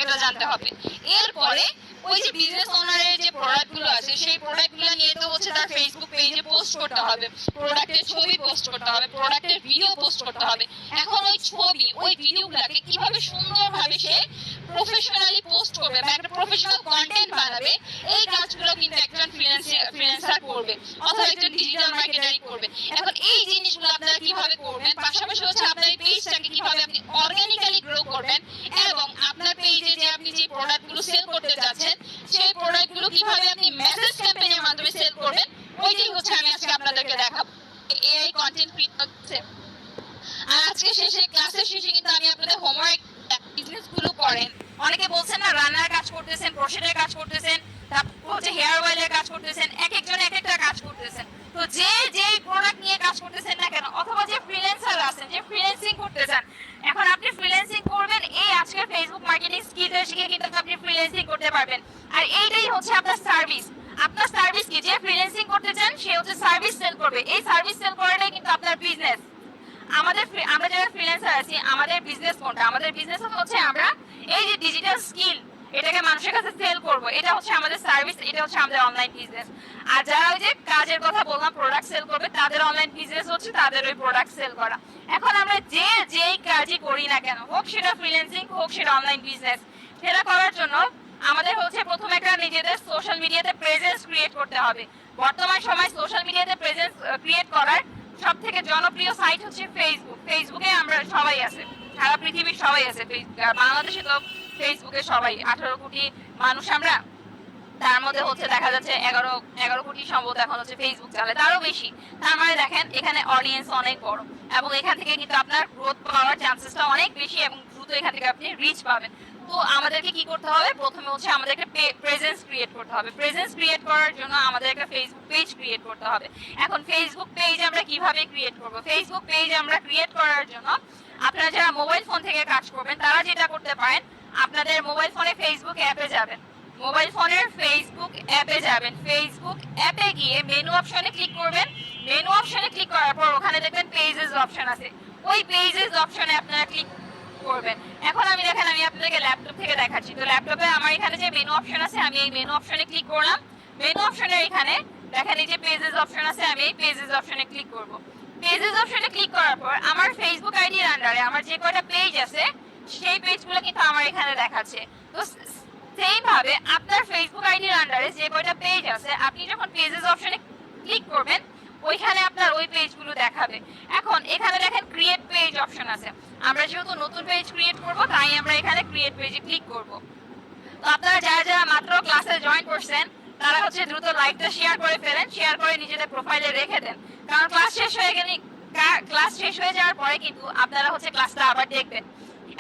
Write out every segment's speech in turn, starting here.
এটা জানতে হবে। এরপরে ওই যে বিজনেস ওনারের যে প্রোডাক্টগুলো আছে সেই প্রোডাক্টগুলো নিয়ে তো হচ্ছে তার ফেসবুক পেজে পোস্ট করতে হবে, প্রোডাক্টের ছবি পোস্ট করতে হবে, প্রোডাক্টের ভিডিও পোস্ট করতে হবে। এখন ওই ছবি ওই ভিডিওগুলোকে কিভাবে সুন্দরভাবে সে প্রফেশনালি পোস্ট করবে বা একটা প্রফেশনাল কন্টেন্ট বানাবে, এই কাজগুলো কিন্তু একজন ফ্রিল্যান্সার করবে অথবা একজন ডিজিটাল মার্কেটারই করবে। এখন এই জিনিসগুলো আপনারা কিভাবে করবেন, পাশাপাশি হচ্ছে আপনার এই পেজটাকে কিভাবে আপনি অর্গানিক্যালি গ্রো করবেন এবং আপনার পেজে যে আপনি যে প্রোডাক্টগুলো সেল করতে যাচ্ছেন সেই প্রোডাক্টগুলো কিভাবে আপনি মেসেজ ক্যাম্পেইনের মাধ্যমে সেল করবেন, ওইটাই হচ্ছে আমি আজকে আপনাদেরকে দেখাবো। এআই কন্টেন্ট ক্রিয়েট করছে। আর আজকে ক্লাসের শেষে কিন্তু আমি আপনাদের হোমওয়ার্ক, বিজনেস গুলো করেন, অনেকে বলছেন না রান্নার কাজ করতেছেন, ক্রোশেটের কাজ করতেছেন, তারপর হচ্ছে হেয়ার অয়েলের কাজ করতেছেন, এক একজন এক একটা কাজ করতেছেন। তো যে প্রোডাক্ট নিয়ে কাজ করতেছেন না কেন, অথবা যে ফ্রিল্যান্সার আছেন, যে ফ্রিল্যান্সিং করতে চান, এখন আপনি ফ্রিল্যান্সিং করবেন এই আজকে ফেসবুক মার্কেটিং স্কিলটা শিখে কিন্তু আপনি ফ্রিল্যান্সিং করতে পারবেন। আর এইটাই হচ্ছে আপনার সার্ভিস। আপনার সার্ভিস কি, যে ফ্রিল্যান্সিং করতে চান সে হচ্ছে সার্ভিস সেল করবে। এই সার্ভিস সেল করাটাই কিন্তু আপনার বিজনেস। আমরা যারা ফ্রিল্যান্সার আছি আমাদের বিজনেস কোনটা? আমাদের বিজনেস হচ্ছে আমরা এই যে ডিজিটাল স্কিল এটাকে মানুষের কাছে সেল করব, এটা হচ্ছে আমাদের সার্ভিস, এটা হচ্ছে আমাদের অনলাইন বিজনেস। আর যারা ওই যে কাজের কথা বললাম প্রোডাক্ট সেল করবে, তাদের অনলাইন বিজনেস হচ্ছে তাদের ওই প্রোডাক্ট সেল করা। এখন আমরা যেই কাজই করি না কেন, হোক সেটা ফ্রিল্যান্সিং হোক সেটা অনলাইন বিজনেস, সেটা করার জন্য আমাদের হচ্ছে প্রথমে একটা নিজেদের সোশ্যাল মিডিয়াতে প্রেজেন্স ক্রিয়েট করতে হবে। বর্তমান সময় সোশ্যাল মিডিয়াতে প্রেজেন্স ক্রিয়েট করার সব থেকে জনপ্রিয় সাইট হচ্ছে ফেসবুক। ফেসবুকে আমরা সবাই আছে, সারা পৃথিবীর সবাই আছে। বাংলাদেশে তো ফেসবুকে সবাই 18 কোটি মানুষ আমরা, তার মধ্যে হচ্ছে দেখা যাচ্ছে 11 কোটি সম্ভবত এখন হচ্ছে ফেসবুক চালায়, তারও বেশি। তার মানে দেখেন এখানে অডিয়েন্স অনেক বড় এবং এখান থেকে কিন্তু আপনার গ্রোথ পাওয়ার চান্সেসটা অনেক বেশি এবং দ্রুত এখান থেকে আপনি রিচ পাবেন। তো আমাদেরকে কি করতে হবে, প্রথমে হচ্ছে আমাদেরকে প্রেজেন্স ক্রিয়েট করতে হবে। প্রেজেন্স ক্রিয়েট করার জন্য আমাদের একটা ফেসবুক পেজ ক্রিয়েট করতে হবে। এখন ফেসবুক পেজ আমরা কিভাবে ক্রিয়েট করব? ফেসবুক পেজ আমরা ক্রিয়েট করার জন্য আপনারা যারা মোবাইল ফোন থেকে কাজ করবেন তারা যেটা করতে পারেন, আপনাদের মোবাইল ফোনে ফেসবুক অ্যাপে যাবেন, মোবাইল ফোনের ফেসবুক অ্যাপে যাবেন, ফেসবুক অ্যাপে গিয়ে মেনু অপশনে ক্লিক করবেন। মেনু অপশনে ক্লিক করার পর ওখানে দেখবেন পেজেস অপশন আছে, ওই পেজেস অপশনে আপনারা ক্লিক করবেন। এখন আমি দেখেন আমি আপনাদেরকে ল্যাপটপ থেকে দেখাচ্ছি। তো ল্যাপটপে আমার এখানে যে মেনু অপশন আছে আমি এই মেনু অপশনে ক্লিক করলাম। মেনু অপশনের এখানে দেখেন এই যে পেজেস অপশন আছে, আমি এই পেজেস অপশনে ক্লিক করব। পেজেস অপশনে ক্লিক করার পর আমার ফেসবুক আইডির আন্ডারে আমার যে কয়টা পেজ আছে সেই পেজগুলো কিন্তু আমার এখানে দেখাচ্ছে। তো সেম ভাবে আপনার ফেসবুক আইডির আন্ডারে যে কয়টা পেজ আছে আপনি যখন পেজেস অপশনে ক্লিক করবেন ওইখানে আপনার ওই পেজগুলো দেখাবে। এখন এখানে দেখেন ক্রিয়েট পেজ অপশন আছে, আমরা যেহেতু নতুন পেজ ক্রিয়েট করব তাই আমরা এখানে ক্রিয়েট পেজে ক্লিক করব। তো আপনারা যারা মাত্র ক্লাসে জয়েন করছেন তারা হচ্ছে দ্রুত লাইভটা শেয়ার করে ফেলেন, শেয়ার করে নিজেদের প্রোফাইলে রেখে দেন, কারণ ক্লাস শেষ হয়ে যাওয়ার পরে কিন্তু আপনারা হচ্ছে ক্লাসটা আবার দেখবেন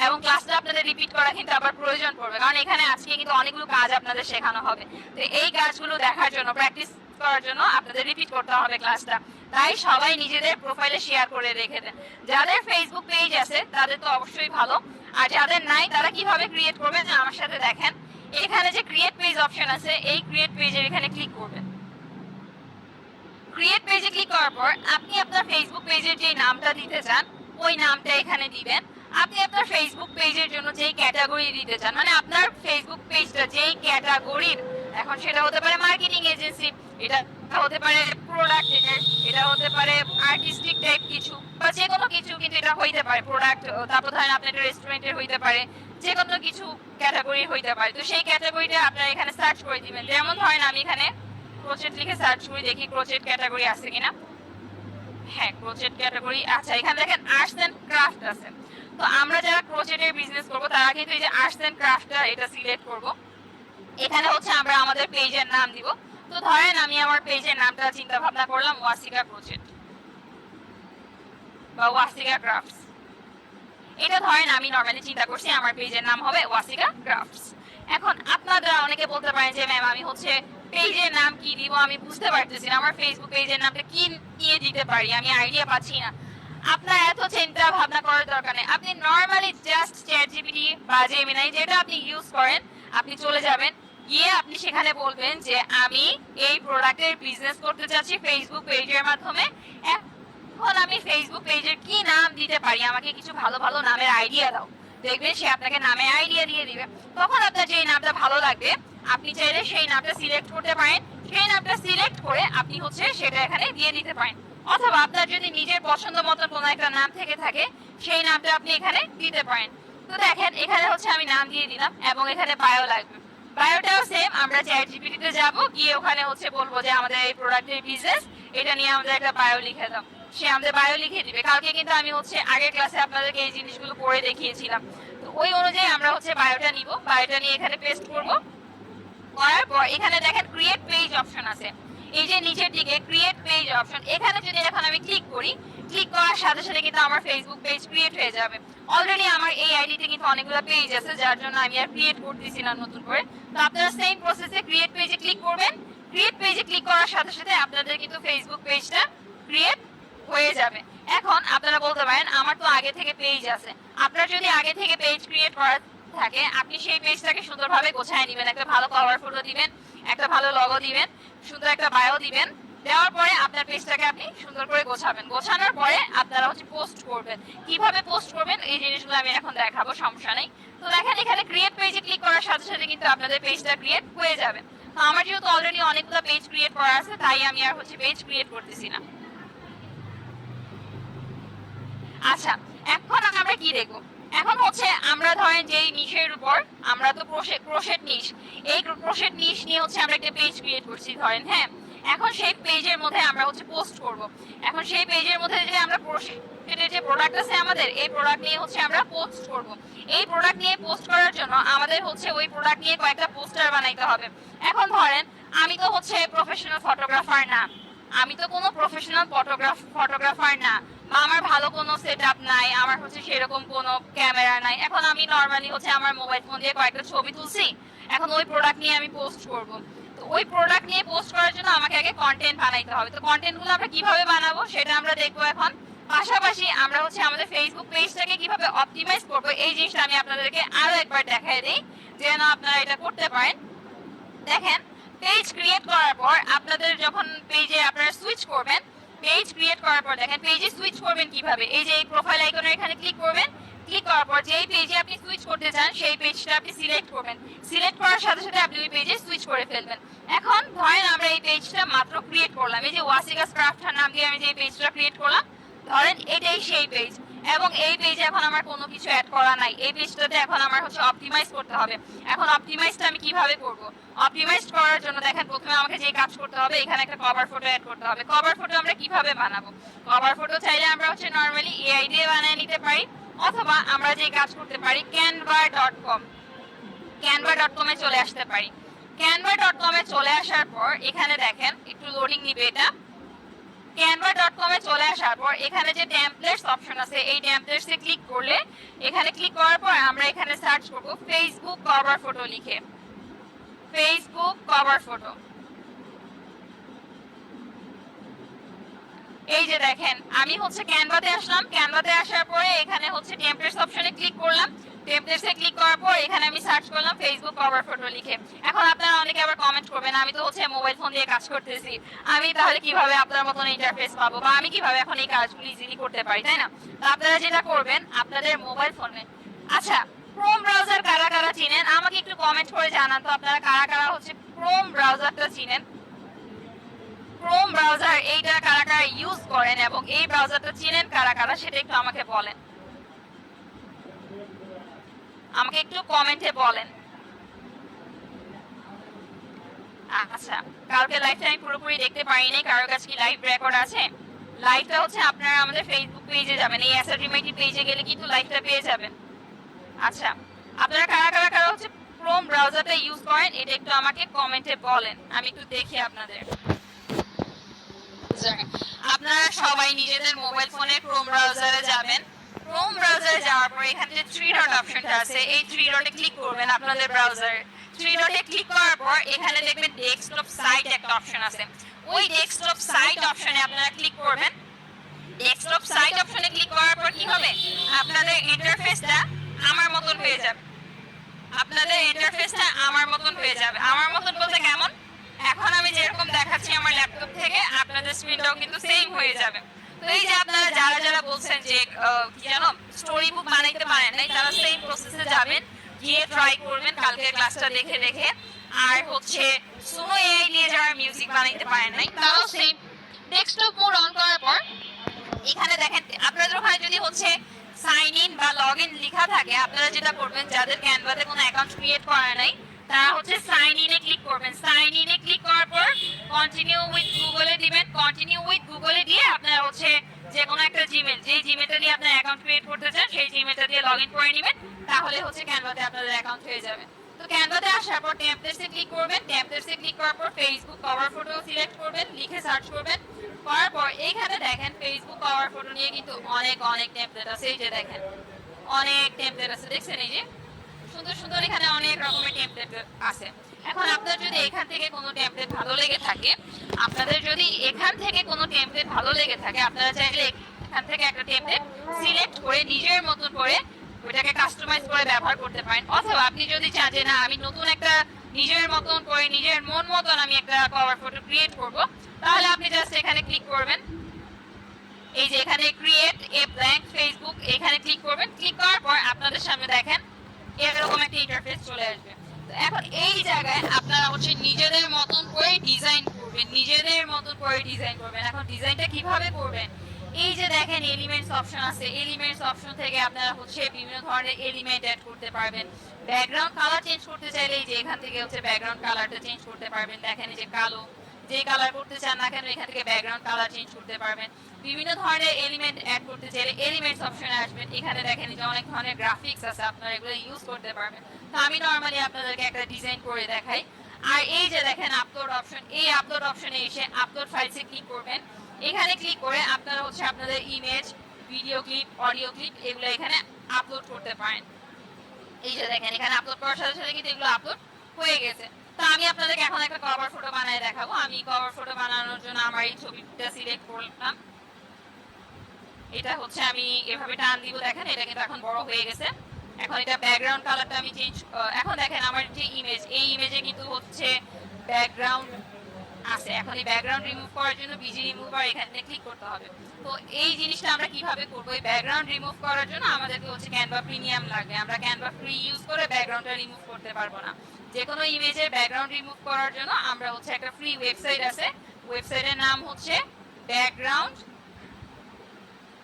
এবং ক্লাসটা আপনাদের রিপিট করা কিন্তু আবার প্রয়োজন পড়বে, কারণ এখানে আজকে কিন্তু অনেকগুলো কাজ আপনাদের শেখানো হবে। তো এই কাজগুলো দেখার জন্য, প্র্যাকটিস করার জন্য আপনাদের রিপিট করতে হবে ক্লাসটা। তাই সবাই নিজেদের প্রোফাইলে শেয়ার করে রেখে দেন। যাদের ফেসবুক পেজ আছে তাদের তো অবশ্যই ভালো, আর যাদের নাই তারা কিভাবে ক্রিয়েট করবেন আমার সাথে দেখেন। এখানে যে ক্রিয়েট পেজ অপশন আছে এই ক্রিয়েট পেজের এখানে ক্লিক করবেন। ক্রিয়েট পেজে ক্লিক করার পর আপনি আপনার ফেসবুক পেজের যে নামটা দিতে চান ওই নামটা এখানে দিবেন। আপনি আপনার ফেসবুক পেজের জন্য যেই ক্যাটাগরি দিতে চান, মানে আপনার ফেসবুক পেজটা যেই ক্যাটাগরির, এখন সেটা হতে পারে মার্কেটিং এজেন্সি, এটা হতে পারে প্রোডাক্ট, এটা হতে পারে আর্টিস্টিক টাইপ কিছু বা যে কোনো কিছু, কিন্তু এটা হইতে পারে প্রোডাক্ট, তারপর ধরেন আপনার রেস্টুরেন্টের হইতে পারে, যে কোনো কিছু ক্যাটাগরি হইতে পারে। তো সেই ক্যাটাগরিটা আপনারা এখানে সার্চ করে দিবেন। যেমন ধরেন আমি এখানে ক্রোচেট লিখে সার্চ করে দেখি ক্রোচেট ক্যাটাগরি আছে কিনা। হ্যাঁ, ক্রোচেট ক্যাটাগরি আচ্ছা, এখানে দেখেন আর্টস এন্ড ক্রাফট আছে। তো আমরা যারা ক্রোচেটের বিজনেস করব তারা কিন্তু এই যে আর্টস এন্ড ক্রাফটটা এটা সিলেক্ট করব। এখানে হচ্ছে আমরা আমাদের পেজের নাম দিব। তো ধরেন আমি আমার পেজের নামটা চিন্তা ভাবনা করলাম ওয়াসিকা ক্রোচেট বা ওয়াসিকা ক্রাফটস। এটা ধরেন আমি নরমালি চিন্তা করছি আমার পেজের নাম হবে ওয়াসিকা ক্রাফটস। এখন আপনারা অনেকে বলতে পারেন যে ম্যাম আমি হচ্ছে পেজের নাম কি দিব আমি বুঝতে পারতেছি না, আমার ফেসবুক পেজের নামটা কি দিয়ে দিতে পারি আমি আইডিয়া পাচ্ছি না। আপনার এত চিন্তা ভাবনা করার দরকার নেই, আপনি নরমালি জাস্ট চ্যাটজিপিটি বা জেমিনাই যেটা আপনি ইউজ করেন আপনি চলে যাবেন, গিয়ে আপনি সেখানে বলবেন যে আমি এই প্রোডাক্টের বিজনেস করতে চাচ্ছি ফেসবুক পেজের মাধ্যমে, এখন আমি ফেসবুক পেজের কি নাম দিতে পারি, আমাকে কিছু ভালো ভালো নামের আইডিয়া দাও। দেখবেন সে আপনাকে নামে আইডিয়া দিয়ে দিবে। তখন আপনার যে নামটা ভালো লাগবে আপনি চাইলে সেই নামটা সিলেক্ট করতে পারেন, সেই নামটা সিলেক্ট করে আপনি হচ্ছে সেটা এখানে দিয়ে দিতে পারেন। অথবা আপনার যদি নিজের পছন্দ মতো কোনো একটা নাম থেকে থাকে সেই নামটা আপনি এখানে দিতে পারেন। তো দেখেন এখানে হচ্ছে আমি নাম দিয়ে দিলাম এবং এখানে বায়ো লাগবে। বায়োটাও সেম, আমরা চ্যাটজিপিটি তে যাব, গিয়ে ওখানে হচ্ছে বলবো যে আমাদের এই প্রোডাক্টের বিজনেস, এটা নিয়ে আমাদের একটা বায়ো লিখে দাও, সে আমাদের বায়ো লিখে দিবে। কালকে কিন্তু আমি হচ্ছে আগের ক্লাসে আপনাদেরকে এই জিনিসগুলো করে দেখিয়েছিলাম। তো ওই অনুযায়ী আমরা হচ্ছে বায়োটা নিব, বায়োটা নিয়ে এখানে পেস্ট করব। করার পর এখানে দেখেন ক্রিয়েট পেজ অপশন আছে, এই যে নিচের দিকে ক্রিয়েট পেজ অপশন, এখানে যদি এখন আমি ক্লিক করি, ক্লিক করার সাথে সাথে কিন্তু আমার ফেসবুক পেজ ক্রিয়েট হয়ে যাবে। অলরেডি আমার এই আইডিতে কিন্তু অনেকগুলো পেজ আছে, যার জন্য আমি আর ক্রিয়েট করতেছি না নতুন করে। তো আপনারা সেম প্রসেসে ক্রিয়েট পেজে ক্লিক করবেন। ক্রিয়েট পেজে ক্লিক করার সাথে সাথে আপনাদের কিন্তু ফেসবুক পেজটা ক্রিয়েট হয়ে যাবে। এখন আপনারা বলতে পারেন আমার তো আগে থেকে পেজ আছে। আপনার যদি আগে থেকে পেজ ক্রিয়েট করা থাকে, আপনি সেই পেজটাকে সুন্দরভাবে গোছায় নেবেন, একটা ভালো কভার ফটো দিবেন, একটা ভালো লগো দিবেন, সুন্দর একটা বায়ো দিবেন। দেওয়ার পরে আপনার পেজটাকে আপনি সুন্দর করে গোছাবেন। গোছানোর পরে আপনারা হচ্ছে পোস্ট করবেন। কিভাবে পোস্ট করবেন এই জিনিসগুলো আমি এখন দেখাবো, সমস্যা নেই। তো দেখেন এখানে ক্রিয়েট পেজে ক্লিক করার সাথে সাথে কিন্তু আপনাদের পেজটা ক্রিয়েট হয়ে যাবে। তো আমার যেহেতু অলরেডি অনেকগুলো পেজ ক্রিয়েট করা আছে, তাই আমি আর হচ্ছে পেজ ক্রিয়েট করতেছি না। আচ্ছা, এখন আমরা কি দেখবো? এখন হচ্ছে আমরা ধরেন যে নিশের উপর, আমরা তো ক্রোশেট নিশ, এই ক্রোশেট নিশ নিয়ে হচ্ছে আমরা একটা পেজ ক্রিয়েট করছি ধরেন, হ্যাঁ। এখন সেই পেজের মধ্যে আমরা হচ্ছে পোস্ট করব। এখন সেই পেজের মধ্যে যে আমরা ক্রোশেটের যে প্রোডাক্ট আছে আমাদের, এই প্রোডাক্ট নিয়ে হচ্ছে আমরা পোস্ট করব। এই প্রোডাক্ট নিয়ে পোস্ট করার জন্য আমাদের হচ্ছে ওই প্রোডাক্ট নিয়ে কয়েকটা পোস্টার বানাইতে হবে। এখন ধরেন আমি তো হচ্ছে প্রফেশনাল ফটোগ্রাফার না, আমি তো কোনো প্রফেশনাল ফটোগ্রাফার না, বা আমার ভালো কোনো সেটআপ নাই, আমার হচ্ছে সেরকম কোনো ক্যামেরা নাই। এখন আমি নরমালি হচ্ছে আমার মোবাইল ফোন দিয়ে কয়েকটা ছবি তুলছি, এখন ওই প্রোডাক্ট নিয়ে আমি পোস্ট করব। তো ওই প্রোডাক্ট নিয়ে পোস্ট করার জন্য আমাকে আগে কন্টেন্ট বানাইতে হবে। তো কন্টেন্টগুলো আমরা কিভাবে বানাবো সেটা আমরা দেখবো এখন। পাশাপাশি আমরা হচ্ছে আমাদের ফেসবুক পেজটাকে কিভাবে অপটিমাইজ করবো এই জিনিসটা আমি আপনাদেরকে আরো একবার দেখাই দিই, যেন আপনারা এটা করতে পারেন। দেখেন পেজ ক্রিয়েট করার পর আপনাদের যখন পেজে আপনারা সুইচ করবেন, পেজ ক্রিয়েট করার পর দেখেন পেজে সুইচ করবেন কিভাবে, এই যে এই প্রোফাইল আইকনের এখানে ক্লিক করবেন। ক্লিক করার পর যেই পেজে আপনি সুইচ করতে চান সেই পেজটা আপনি সিলেক্ট করবেন। সিলেক্ট করার সাথে সাথে আপনি ওই পেজে সুইচ করে ফেলবেন। এখন ধরেন আমরা এই পেজটা মাত্র ক্রিয়েট করলাম, এই যে ওয়াসিকাস ক্রাফটার নাম দিয়ে আমি যে পেজটা ক্রিয়েট করলাম, ধরেন এটাই সেই পেজ। এবং এই পেজে এখন আমার কোনো কিছু অ্যাড করা নাই, এই পেজটাতে এখন আমার হচ্ছে অপটিমাইজ করতে হবে। এখন অপটিমাইজটা আমি কিভাবে করব? অপটিমাইজ করার জন্য দেখেন প্রথমে আমাকে যে কাজ করতে হবে, এখানে একটা কভার ফটো অ্যাড করতে হবে। কভার ফটো আমরা কিভাবে বানাবো? কভার ফটো চাইলে আমরা হচ্ছে নরমালি এআই দিয়ে বানিয়ে নিতে পারি, অথবা আমরা যে কাজ করতে পারি canva.com, canva.com এ চলে আসতে পারি। canva.com এ চলে আসার পর এখানে দেখেন একটু লোডিং নিবে এটা। canva.com এ চলে আসার পর এখানে যে টেমপ্লেটস অপশন আছে, এই টেমপ্লেটস এ ক্লিক করলে, এখানে ক্লিক করার পর আমরা এখানে সার্চ করব ফেসবুক কভার ফটো লিখে, ফেসবুক কভার ফটো। এই যে দেখেন আমি হচ্ছে ক্যানভাতে আসলাম, ক্যানভাতে আসার পরে এখানে হচ্ছে টেমপ্লেটস অপশনে ক্লিক করলাম। টেমপ্লেটসে ক্লিক করার পর এখানে আমি সার্চ করলাম ফেসবুক কভার ফটো লিখে। এখন আপনারা অনেকে আবার কমেন্ট করবেন আমি তো হচ্ছে মোবাইল ফোন দিয়ে কাজ করতেছি, আমি তাহলে কিভাবে আপনার মতন ইন্টারফেস পাবো, বা আমি কিভাবে এখন এই কাজগুলো ইজিলি করতে পারি, তাই না? তো আপনারা যেটা করবেন আপনাদের মোবাইল ফোনে, আচ্ছা ক্রোম ব্রাউজার কারা কারা চিনেন আমাকে একটু কমেন্ট করে জানান তো, আপনারা কারা কারা হচ্ছে ক্রোম ব্রাউজারটা চিনেন? ক্রোম ব্রাউজার এইটা কারা কারা ইউজ করেন এবং এই ব্রাউজারটা চিনেন কারা কারা সেটা একটু আমাকে বলেন, আমাকে একটু কমেন্টে বলেন। আচ্ছা, কালকে লাইভটা আমি পুরোপুরি দেখতে পারিনি, কারোর কাছে কি লাইভ রেকর্ড আছে? লাইভটা হচ্ছে আপনারা আমাদের ফেসবুক পেজে যাবেন, এই অ্যাসার্টিমেটিভ পেজে গেলে কিন্তু লাইভটা পেয়ে যাবেন। আচ্ছা, আপনারা কারা কারা কারা হচ্ছে ক্রোম ব্রাউজারটা ইউজ করেন এটা একটু আমাকে কমেন্টে বলেন, আমি একটু দেখি আপনাদের। আপনারা সবাই নিজেদের মোবাইল ফোনে ক্রোম ব্রাউজারে যাবেন। ক্রোম ব্রাউজারে যাওয়ার পর এখানে যে থ্রি ডট অপশনটা আছে, এই থ্রি ডটে ক্লিক করবেন আপনাদের ব্রাউজারে। থ্রি ডটে ক্লিক করার পর এখানে দেখবেন ডেস্কটপ সাইট একটা অপশন আছে, ওই ডেস্কটপ সাইট অপশনে আপনারা ক্লিক করবেন। ডেস্কটপ সাইট অপশনে ক্লিক করার পর কি হবে? আপনাদের ইন্টারফেসটা আমার মতন হয়ে যাবে। আপনাদের ইন্টারফেসটা আমার মতন হয়ে যাবে। আমার মতন বলতে কেমন? এখন আমি যেরকম দেখাচ্ছি আমার ল্যাপটপ থেকে আপনাদের স্ক্রিনটাও কিন্তু সেম হয়ে যাবে। তো এই যে আপনারা যারা যারা বলছেন যে কি জানো স্টোরি বুক বানাইতে পারেন নাই, তারা সেম প্রসেসে যাবেন, গিয়ে ট্রাই করবেন কালকে ক্লাসটা দেখে দেখে। আর হচ্ছে সুনো এআই দিয়ে যারা মিউজিক বানাইতে পারেন নাই, তারাও সেম ডেস্কটপ মোড অন করার পর এখানে দেখেন আপনাদের ওখানে যদি হচ্ছে সাইন ইন বা লগ ইন লেখা থাকে, আপনারা যেটা করবেন যাদের ক্যানভাতে কোনো অ্যাকাউন্ট ক্রিয়েট করা নাই তারা হচ্ছে সাইন ইনে ক্লিক করবেন। সাইন ইনে ক্লিক করার পর কন্টিনিউ উইথ গুগলে দিবেন। কন্টিনিউ উইথ গুগলে দিয়ে আপনারা হচ্ছে যে কোনো একটা জিমেল, যে জিমেলটা দিয়ে আপনার অ্যাকাউন্ট ক্রিয়েট করতে চান সেই জিমেলটা দিয়ে লগ ইন করে নেবেন, তাহলে হচ্ছে ক্যানভাতে আপনাদের অ্যাকাউন্ট হয়ে যাবে। তো ক্যানভাতে আসার পর টেমপ্লেটসে ক্লিক করবেন। টেমপ্লেটসে ক্লিক করার পর ফেসবুক কভার ফটো সিলেক্ট করবেন, লিখে সার্চ করবেন। করার পর এইখানে দেখেন ফেসবুক কভার ফটো নিয়ে কিন্তু অনেক অনেক টেমপ্লেট আছে। এই যে দেখেন অনেক টেমপ্লেট আছে, দেখছেন এই যে সুন্দর সুন্দর এখানে অনেক রকমের টেমপ্লেট আছে। এখন আপনার যদি এখান থেকে কোনো টেমপ্লেট ভালো লেগে থাকে, আপনাদের যদি এখান থেকে কোনো টেমপ্লেট ভালো লেগে থাকে, আপনারা চাইলে এখান থেকে একটা টেমপ্লেট সিলেক্ট করে নিজের মতন করে ওইটাকে কাস্টমাইজ করে ব্যবহার করতে পারেন। অথবা আপনি যদি চান যে না আমি নতুন একটা নিজের মতন করে নিজের মন মতন আমি একটা কভার ফটো ক্রিয়েট করব, তাহলে আপনি জাস্ট এখানে ক্লিক করবেন। এই যে এখানে ক্রিয়েট এ ব্ল্যাঙ্ক ফেসবুক, এখানে ক্লিক করবেন। ক্লিক করার পর আপনাদের সামনে দেখেন এরকম একটা ইন্টারফেস চলে আসবে। তো এখন এই জায়গায় আপনারা হচ্ছে নিজেদের মতন করে ডিজাইন করবেন, নিজেদের মতন করে ডিজাইন করবেন। এখন ডিজাইনটা কিভাবে করবেন, এই যে দেখেন এলিমেন্টস অপশন আছে, এলিমেন্টস অপশন থেকে আপনারা হচ্ছে বিভিন্ন ধরনের এলিমেন্ট অ্যাড করতে পারবেন। ব্যাকগ্রাউন্ড কালার চেঞ্জ করতে চাইলে এই যে এখান থেকে হচ্ছে ব্যাকগ্রাউন্ড কালারটা চেঞ্জ করতে পারবেন। দেখেন এই যে কালো, যে কালার করতে চান না কেন এখান থেকে ব্যাকগ্রাউন্ড কালার চেঞ্জ করতে পারবেন। বিভিন্ন ধরনের এলিমেন্ট অ্যাড করতে চাইলে এলিমেন্টস অপশনে আসবেন। এখানে দেখেন যে অনেক ধরনের গ্রাফিক্স আছে, আপনারা এগুলো ইউজ করতে পারবেন। তো আমি নরমালি আপনাদেরকে একটা ডিজাইন করে দেখাই। আর এই যে দেখেন আপলোড অপশন, এই আপলোড অপশনে এসে আপলোড ফাইলসে ক্লিক করবেন। এখানে ক্লিক করে আপনারা হচ্ছে আপনাদের image, video clip, audio clip এগুলো এখানে আপলোড করতে পারেন। এই যে দেখেন এখানে আপলোড করার সাথে সাথে কিন্তু এগুলো আপলোড হয়ে গেছে। তো আমি আপনাদেরকে এখন একটা কভার ফটো বানায় দেখাবো। আমি কভার ফটো বানানোর জন্য আমার এই ছবিটা সিলেক্ট করলাম। এটা হচ্ছে আমি এভাবে টান দিব, দেখেন এটা কিন্তু এখন বড় হয়ে গেছে। এখন এটা ব্যাকগ্রাউন্ড কালারটা আমি চেঞ্জ, এখন দেখেন আমার যে ইমেজ, এই ইমেজে কিন্তু হচ্ছে ব্যাকগ্রাউন্ড আছে। এখন এই ব্যাকগ্রাউন্ড রিমুভ করার জন্য বিজি রিমুভার এখানে ক্লিক করতে হবে। তো এই জিনিসটা আমরা কিভাবে করব, এই ব্যাকগ্রাউন্ড রিমুভ করার জন্য আমাদেরকে হচ্ছে ক্যানভা প্রিমিয়াম লাগবে। আমরা ক্যানভা ফ্রি ইউজ করে ব্যাকগ্রাউন্ডটা রিমুভ করতে পারবো না। যে কোনো ইমেজের ব্যাকগ্রাউন্ড রিমুভ করার জন্য আমরা হচ্ছে একটা ফ্রি ওয়েবসাইট আছে, ওয়েবসাইটের নাম হচ্ছে ব্যাকগ্রাউন্ড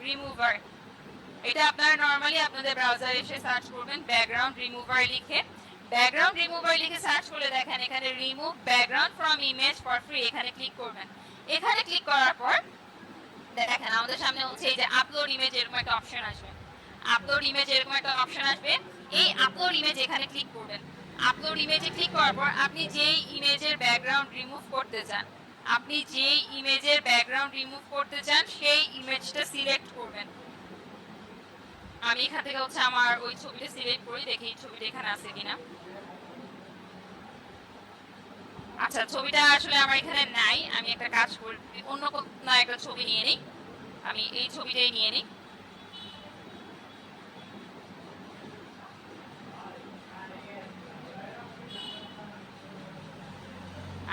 রিমুভার। এটা আপনারা নরমালি আপনাদের ব্রাউজারে এসে সার্চ করবেন ব্যাকগ্রাউন্ড রিমুভার লিখে। ব্যাকগ্রাউন্ড রিমুভার লিখে সার্চ করলে দেখেন এখানে remove background from image for free, এখানে ক্লিক করবেন। এখানে ক্লিক করার পর দেখেন আমাদের সামনে হচ্ছে এই যে আপলোড ইমেজ এরকম একটা অপশন আসবে। আপলোড ইমেজ এরকম একটা অপশন আসবে। এই আপলোড ইমেজ এখানে ক্লিক করবেন। আপলোড ইমেজে ক্লিক করার পর আপনি যেই ইমেজের ব্যাকগ্রাউন্ড রিমুভ করতে চান, আপনি যেই ইমেজের ব্যাকগ্রাউন্ড রিমুভ করতে চান সেই ইমেজটা সিলেক্ট করবেন। আমি এখান থেকে হচ্ছে আমার ওই ছবিটা সিলেক্ট করি, দেখি ছবিটা এখানে আছে কিনা। আচ্ছা ছবিটা আসলে আমার এখানে নাই, আমি একটা কাজ করি অন্য কোনো একটা ছবি নিয়ে নিই। আমি এই ছবিটাই নিয়ে নিই।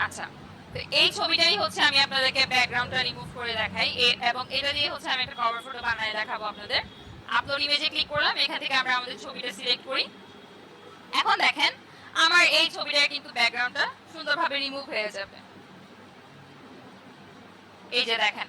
আচ্ছা তো এই ছবিটাই হচ্ছে আমি আপনাদেরকে ব্যাকগ্রাউন্ডটা রিমুভ করে দেখাই, এবং এটা দিয়ে হচ্ছে আমি একটা কভার ফটো বানায় দেখাবো আপনাদের। আপলোড ইমেজে ক্লিক করলাম, এখান থেকে আমরা আমাদের ছবিটা সিলেক্ট করি। এখন দেখেন আমার এই ছবিটার কিন্তু ব্যাকগ্রাউন্ডটা সুন্দরভাবে রিমুভ হয়ে যাবে। এই যে দেখেন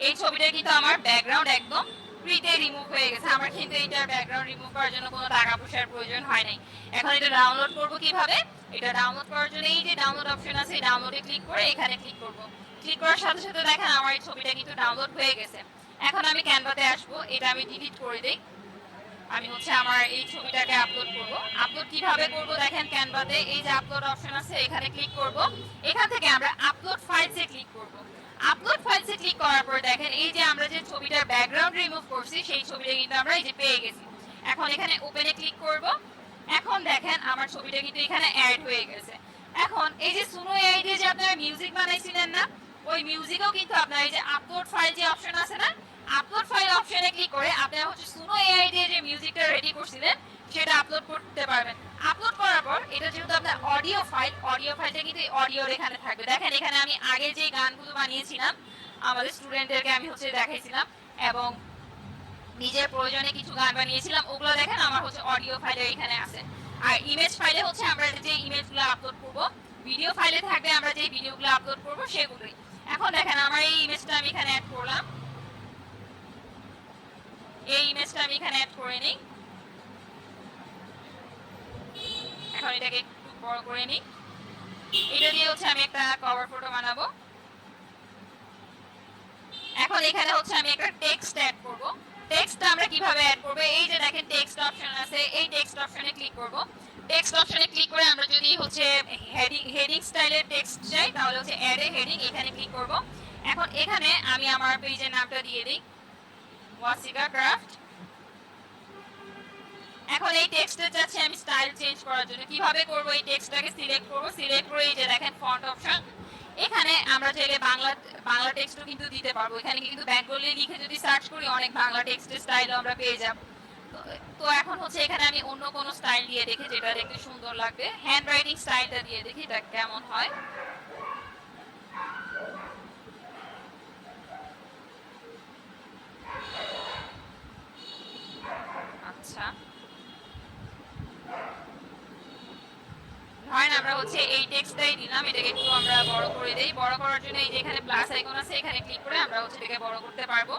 এই ছবিটা কিন্তু আমার ব্যাকগ্রাউন্ড একদম ফ্রিতে রিমুভ হয়ে গেছে। আমার কিন্তু এইটার ব্যাকগ্রাউন্ড রিমুভ করার জন্য কোনো টাকা পয়সার প্রয়োজন হয় নাই। এখন এটা ডাউনলোড করব কিভাবে, এটা ডাউনলোড করার জন্য এই যে ডাউনলোড অপশন আছে, এই ডাউনলোডে ক্লিক করে এখানে ক্লিক করব। ক্লিক করার সাথে সাথে দেখেন আমার এই ছবিটা কিন্তু ডাউনলোড হয়ে গেছে। এখন আমি ক্যানভাতে আসবো, এটা আমি ডিলিট করে দেই। আমি হচ্ছে আমার এই ছবিটাকে আপলোড করব। আপলোড কিভাবে করব দেখেন ক্যানভাতে এই যে আপলোড অপশন আছে, এখানে ক্লিক করব। এখান থেকে আমরা আপলোড ফাইলসে ক্লিক করব। আপলোড ফাইলসে ক্লিক করার পর দেখেন এই যে আমরা যে ছবিটার ব্যাকগ্রাউন্ড রিমুভ করছি সেই ছবিটা কিন্তু আমরা এই যে পেয়ে গেছি। এখন এখানে ওপেনে ক্লিক করব। এখন দেখেন আমার ছবিটা কিন্তু এখানে অ্যাড হয়ে গেছে। এখন এই যে সুনো এআই দিয়ে যে আপনারা মিউজিক বানাইছিলেন না, ওই মিউজিকও কিন্তু আপনারা এই যে আপলোড ফাইল যে অপশন আছে না, আপলোড ফাইল অপশনে ক্লিক করে আপনারা হচ্ছে সুনো এআই দিয়ে যে মিউজিকটা রেডি করছিলেন সেটা আপলোড করতে পারবেন। আপলোড করার পর এটা যেহেতু আপনার অডিও ফাইল, অডিও ফাইলটা কিন্তু অডিওর এখানে থাকবে। দেখেন এখানে আমি আগে যে গানগুলো বানিয়েছিলাম আমাদের স্টুডেন্টদেরকে আমি হচ্ছে দেখাইছিলাম এবং নিজের প্রয়োজনে কিছু গান বানিয়েছিলাম, ওগুলো দেখেন আমার হচ্ছে অডিও ফাইলে এখানে আছে। আর ইমেজ ফাইলে হচ্ছে আমরা যে ইমেজগুলো আপলোড করব, ভিডিও ফাইলে থাকবে আমরা যে ভিডিওগুলো আপলোড করব সেগুলোই। এখন দেখেন আমার এই ইমেজটা আমি এখানে অ্যাড করলাম, এই ইমেজটা আমি এখানে অ্যাড করে নিই। এখন এটাকে একটু বড় করে নিই। এটা দিয়ে হচ্ছে আমি একটা কভার ফটো বানাবো। এখন এখানে হচ্ছে আমি একটা টেক্সট অ্যাড করব। টেক্সটটা আমরা কিভাবে অ্যাড করব, এই যে দেখেন টেক্সট অপশন আছে, এই টেক্সট অপশনে ক্লিক করব। টেক্সট অপশনে ক্লিক করে আমরা যদি হচ্ছে হেডিং স্টাইলের টেক্সট চাই তাহলে হচ্ছে অ্যাড এ হেডিং, এখানে ক্লিক করব। এখন এখানে আমি আমার পেজের নামটা দিয়ে দিই, ওয়াসিকা ক্রাফট। এখন এই টেক্সটে চাচ্ছি আমি স্টাইল চেঞ্জ করার জন্য, কিভাবে করব, এই টেক্সটটাকে সিলেক্ট করব, সিলেক্ট করে এই যে দেখেন ফন্ট অপশন, এখানে আমরা চাইলে বাংলা টেক্সটও কিন্তু দিতে পারবো। এখানে কিন্তু বেঙ্গলি লিখে যদি সার্চ করি অনেক বাংলা টেক্সটের স্টাইলও আমরা পেয়ে যাব। তো এখন হচ্ছে এখানে আমি অন্য কোনো স্টাইল দিয়ে দেখি যেটা দেখতে সুন্দর লাগবে। হ্যান্ড রাইটিং স্টাইলটা দিয়ে দেখি এটা কেমন হয়। আচ্ছা, ধরেন আমরা হচ্ছে এই টেক্সটটাই দিলাম, এটাকে একটু আমরা বড় করে দেই। বড় করার জন্য এই যে এখানে প্লাস আইকন আছে, এখানে ক্লিক করে আমরা হচ্ছে এটাকে বড় করতে পারবো।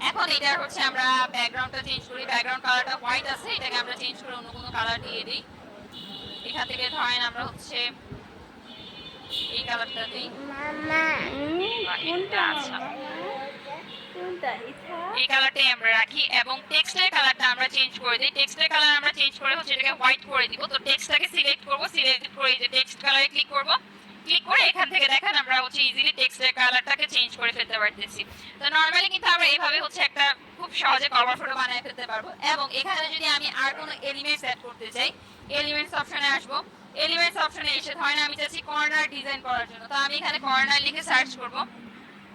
এখন এটার হচ্ছে আমরা ব্যাকগ্রাউন্ডটা চেঞ্জ করি, ব্যাকগ্রাউন্ড কালারটা হোয়াইট আছে, এটাকে আমরা চেঞ্জ করে অন্য কোনো কালার দিয়ে দিই। এখান থেকে ধরেন আমরা হচ্ছে এই কালারটা দিই। আচ্ছা, এই কালারটাই আমরা রাখি এবং টেক্সটের কালারটা আমরা চেঞ্জ করে দিই। টেক্সটের কালার আমরা চেঞ্জ করে হচ্ছে এটাকে হোয়াইট করে দিব। তো টেক্সটটাকে সিলেক্ট করব, সিলেক্ট করে এই যে টেক্সট কালারে ক্লিক করব, ক্লিক করে এখান থেকে দেখেন আমরা হচ্ছে ইজিলি টেক্সটের কালারটাকে চেঞ্জ করে ফেলতে পারতেছি। তো নরমালি কিন্তু আমরা এইভাবে হচ্ছে একটা খুব সহজে কভার ফটো বানিয়ে ফেলতে পারবো। এবং এখানে যদি আমি আর কোনো এলিমেন্টস অ্যাড করতে চাই, এলিমেন্টস অপশনে আসবো। এলিমেন্টস অপশনে এসে ধরেন আমি চাচ্ছি কর্নার ডিজাইন করার জন্য, তো আমি এখানে কর্নার লিখে সার্চ করব,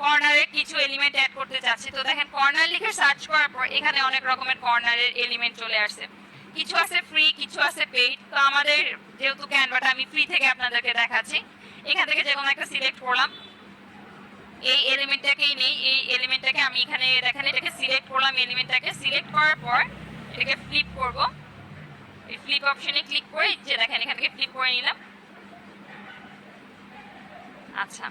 কর্নারের কিছু এলিমেন্ট অ্যাড করতে চাচ্ছি। তো দেখেন কর্নার লিখে সার্চ করার পর এখানে অনেক রকমের কর্নারের এলিমেন্ট চলে আসছে, কিছু আছে ফ্রি, কিছু আছে পেইড। তো আমাদের যেহেতু ক্যানভাটা আমি ফ্রি থেকে আপনাদেরকে দেখাচ্ছি, এখান থেকে যে কোনো একটা সিলেক্ট করলাম, এই এলিমেন্টটাকেই নেই, এই এলিমেন্টটাকে আমি এখানে দেখেন এটাকে সিলেক্ট করলাম। এলিমেন্টটাকে সিলেক্ট করার পর এটাকে ফ্লিপ করব, এই ফ্লিপ অপশনে ক্লিক করে যে দেখেন এখান থেকে ফ্লিপ করে নিলাম। আচ্ছা,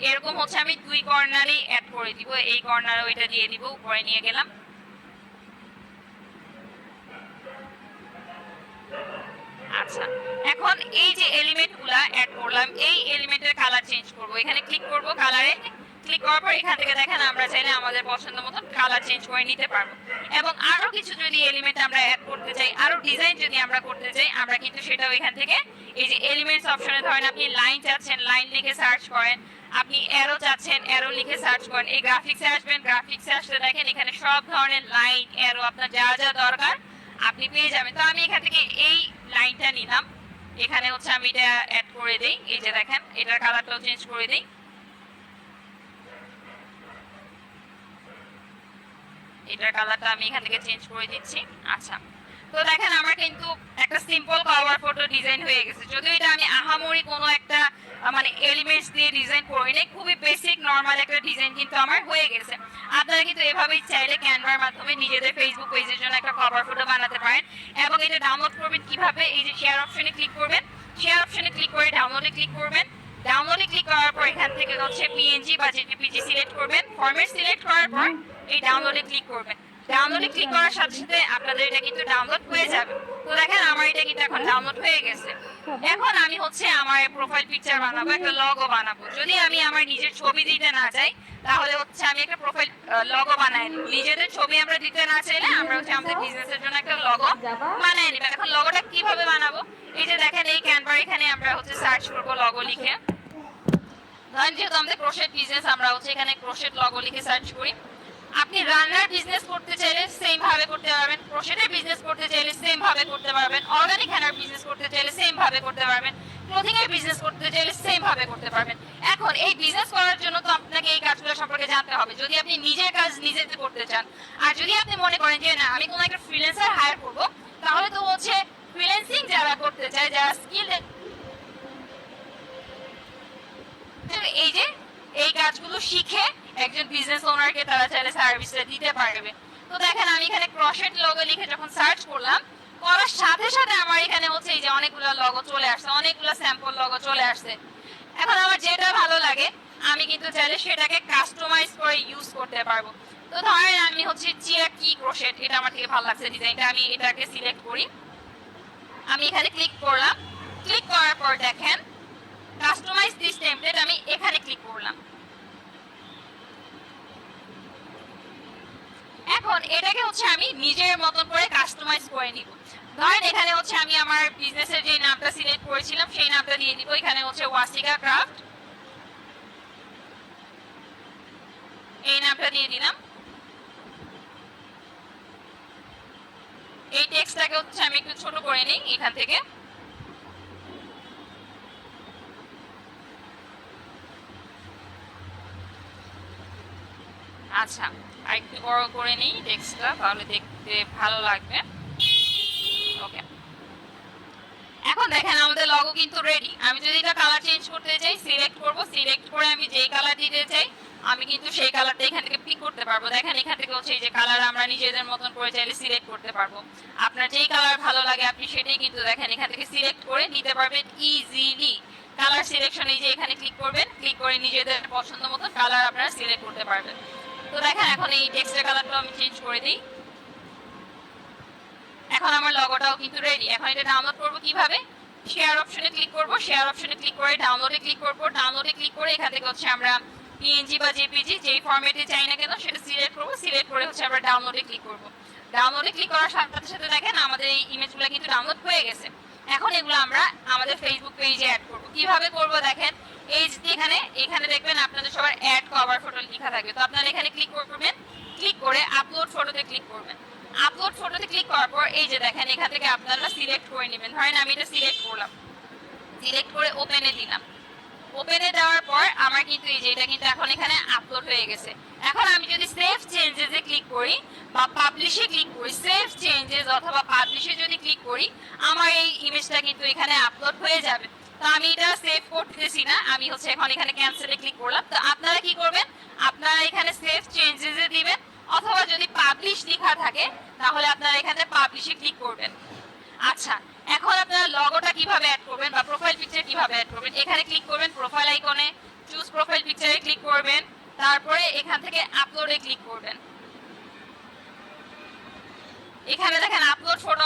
এরকম হচ্ছে আমি দুই কর্নারেই অ্যাড করে দিব, এই কর্নারও এটা দিয়ে দিব, উপরে নিয়ে গেলাম। আচ্ছা, এখন এই যে এলিমেন্টগুলো অ্যাড করলাম, এই এলিমেন্টের কালার চেঞ্জ করব। এখানে ক্লিক করব, কালারে ক্লিক করার পর এখান থেকে দেখেন আমরা চাইলে আমাদের পছন্দ মতো কালার চেঞ্জ করে নিতে পারবো। এবং আরো কিছু যদি এলিমেন্ট আমরা অ্যাড করতে চাই, আরো ডিজাইন যদি আমরা করতে চাই, আমরা কিন্তু সেটাও এখান থেকে এই যে এলিমেন্টস অপশনে ধরেন আপনি লাইন চাচ্ছেন, লাইন লিখে সার্চ করেন, আপনি অ্যারো চাচ্ছেন, অ্যারো লিখে সার্চ করেন, এই গ্রাফিক্সে আসবেন, গ্রাফিক্সে আসলে দেখেন এখানে সব ধরনের লাইন, অ্যারো আপনার যা যা দরকার আপনি পেয়ে যাবেন। তো আমি এখান থেকে এই লাইনটা নিলাম, এখানে হচ্ছে আমি এটা অ্যাড করে দেই। এই যে দেখেন এটার কালারটাও চেঞ্জ করে দেই, এটার কালারটা আমি এখান থেকে চেঞ্জ করে দিচ্ছি। আচ্ছা, তো দেখেন আমার কিন্তু একটা সিম্পল কভার ফটো ডিজাইন হয়ে গেছে। যদিও এটা আমি আহামরি কোনো একটা মানে এলিমেন্টস দিয়ে ডিজাইন করিনি, খুবই বেসিক নরমাল একটা ডিজাইন কিন্তু আমার হয়ে গেছে। আপনারা কিন্তু এভাবেই চাইলে ক্যানভার মাধ্যমে নিজেদের ফেসবুক পেজের জন্য একটা কভার ফটো বানাতে পারেন। এবং এটা ডাউনলোড করবেন কিভাবে, এই যে শেয়ার অপশনে ক্লিক করবেন, শেয়ার অপশনে ক্লিক করে ডাউনলোডে ক্লিক করবেন। ডাউনলোডে ক্লিক করার পর এখান থেকে হচ্ছে পিএনজি বা জেপিজি সিলেক্ট করবেন, ফরম্যাট সিলেক্ট করার পর এই ডাউনলোডে ক্লিক করবেন। ডাউনলোডে ক্লিক করার সাথে সাথে আপনাদের এটা কিন্তু ডাউনলোড হয়ে যাবে। তো দেখেন আমার এটা কিন্তু এখন ডাউনলোড হয়ে গেছে। এখন আমি হচ্ছে আমার প্রোফাইল পিকচার বানাবো, একটা লগো বানাবো। যদি আমি আমার নিজের ছবি দিতে না চাই তাহলে হচ্ছে আমি একটা প্রোফাইল লগো বানাই নিব। নিজেদের ছবি আমরা দিতে না চাইলে আমরা হচ্ছে আমাদের বিজনেসের জন্য একটা লগো বানাই নিব। এখন লগোটা কিভাবে বানাবো, এই যে দেখেন এই ক্যানভার, এখানে আমরা হচ্ছে সার্চ করব লগো লিখে। ধরেন যেহেতু আমাদের ক্রোশেট বিজনেস, আমরা হচ্ছে এখানে ক্রোশেট লগো লিখে সার্চ করি। আপনি রান্নার বিজনেস করতে চাইলে সেম ভাবে করতে পারবেন, ক্রোশেটের বিজনেস করতে চাইলে সেম ভাবে করতে পারবেন, অর্গানিক হ্যানার বিজনেস করতে চাইলে সেম ভাবে করতে পারবেন, ক্লোথিং এর বিজনেস করতে চাইলে সেম ভাবে করতে পারবেন। এখন এই বিজনেস করার জন্য তো আপনাকে এই কাজগুলো সম্পর্কে জানতে হবে, যদি আপনি নিজের কাজ নিজে করতে চান। আর যদি আপনি মনে করেন যে না আমি কোনো একটা ফ্রিল্যান্সার হায়ার করব, তাহলে তো হচ্ছে ফ্রিল্যান্সিং যারা করতে চায়, যারা স্কিল, এই যে এই কাজগুলো শিখে একজন বিজনেস ওনারকে তারা চাইলে সার্ভিসটা দিতে পারবে। তো দেখেন আমি এখানে ক্রোশেট লগো লিখে যখন সার্চ করলাম, করার সাথে সাথে আমার এখানে হচ্ছে এই যে অনেকগুলো লগো চলে আসছে, অনেকগুলো স্যাম্পল লগো চলে আসছে। এখন আমার যেটা ভালো লাগে আমি কিন্তু চাইলে সেটাকে কাস্টমাইজ করে ইউজ করতে পারবো। তো ধরেন আমি হচ্ছে চিয়া কি ক্রোশেট, এটা আমার থেকে ভালো লাগছে ডিজাইনটা, আমি এটাকে সিলেক্ট করি। আমি এখানে ক্লিক করলাম, ক্লিক করার পর দেখেন কাস্টমাইজ দিস টেমপ্লেট, আমি এখানে ক্লিক করলাম। এখন এটাকে হচ্ছে আমি নিজের মতন করে কাস্টমাইজ করে নিব। ধরেন এখানে হচ্ছে আমি আমার বিজনেসের যে নামটা সিলেক্ট করেছিলাম সেই নামটা দিয়ে দিব। এখানে হচ্ছে ওয়াসিকা ক্রাফট, এই নামটা দিয়ে দিলাম। এই টেক্সটটাকে হচ্ছে আমি একটু ছোট করে নিই এখান থেকে। আচ্ছা, আর একটু বড় করে নিই টেক্সটটা, তাহলে দেখতে ভালো লাগবে। ওকে, এখন দেখেন আমাদের লগো কিন্তু রেডি। আমি যদি এটা কালার চেঞ্জ করতে চাই সিলেক্ট করব, সিলেক্ট করে আমি যেই কালার দিতে চাই আমি কিন্তু সেই কালারটা এখান থেকে পিক করতে পারবো। দেখেন এখান থেকে হচ্ছে এই যে কালার আমরা নিজেদের মতন করে চাইলে সিলেক্ট করতে পারবো। আপনার যেই কালার ভালো লাগে আপনি সেটাই কিন্তু দেখেন এখান থেকে সিলেক্ট করে নিতে পারবেন ইজিলি। কালার সিলেকশন এই যে এখানে ক্লিক করবেন, ক্লিক করে নিজেদের পছন্দ মতো কালার আপনারা সিলেক্ট করতে পারবেন। তো দেখেন এখন এই টেক্সটের কালারটা আমি চেঞ্জ করে দিই। এখন আমার লগোটাও কিন্তু রেডি। এখন এটা ডাউনলোড করব কিভাবে? শেয়ার অপশনে ক্লিক করব, শেয়ার অপশনে ক্লিক করে ডাউনলোডে ক্লিক করব। ডাউনলোডে ক্লিক করে এখান থেকে হচ্ছে আমরা পিএনজি বা জেপিজি যেই ফরম্যাটে চাই না কেন সেটা সিলেক্ট করব, সিলেক্ট করে হচ্ছে আমরা ডাউনলোডে ক্লিক করব। ডাউনলোডে ক্লিক করার সাথে সাথে দেখেন আমাদের এই ইমেজগুলো কিন্তু ডাউনলোড হয়ে গেছে। এখন এগুলো আমরা আমাদের ফেসবুক পেজে অ্যাড করব। কিভাবে করব দেখেন, এই যে এখানে দেখবেন আপনাদের সবার অ্যাড কভার ফটো লেখা থাকবে। তো আপনারা এখানে ক্লিক করবেন, ক্লিক করে আপলোড ফটোতে ক্লিক করবেন। আপলোড ফটোতে ক্লিক করার পর এই যে দেখেন এখান থেকে আপনারা সিলেক্ট করে নেবেন। ধরেন আমি এটা সিলেক্ট করলাম, সিলেক্ট করে ওপেনে দিলাম। ওপেনে দেওয়ার পর আমার কিন্তু এই যে এটা কিন্তু এখন এখানে আপলোড হয়ে গেছে। এখন আমি যদি সেভ চেঞ্জেসে ক্লিক করি বা পাবলিশে ক্লিক করি, সেভ চেঞ্জেস অথবা পাবলিশে যদি ক্লিক করি আমার এই ইমেজটা কিন্তু এখানে আপলোড হয়ে যাবে। তো আমি এটা সেভ করতেছি না, আমি হচ্ছে এখন এখানে ক্যান্সেলে ক্লিক করলাম। তো আপনারা কি করবেন, আপনারা এখানে সেভ চেঞ্জেসে দিবেন অথবা যদি পাবলিশ লেখা থাকে তাহলে আপনারা এখানে পাবলিশে ক্লিক করবেন। আচ্ছা, এখন আপনারা লগোটা কিভাবে অ্যাড করবেন বা প্রোফাইল পিকচার কিভাবে অ্যাড করবেন, এখানে ক্লিক করবেন, প্রোফাইল আইকনে চুজ প্রোফাইল পিকচারে ক্লিক করবেন, তারপরে এখান থেকে আপলোডে ক্লিক করবেন। এখানে দেখেন আপলোড ফটো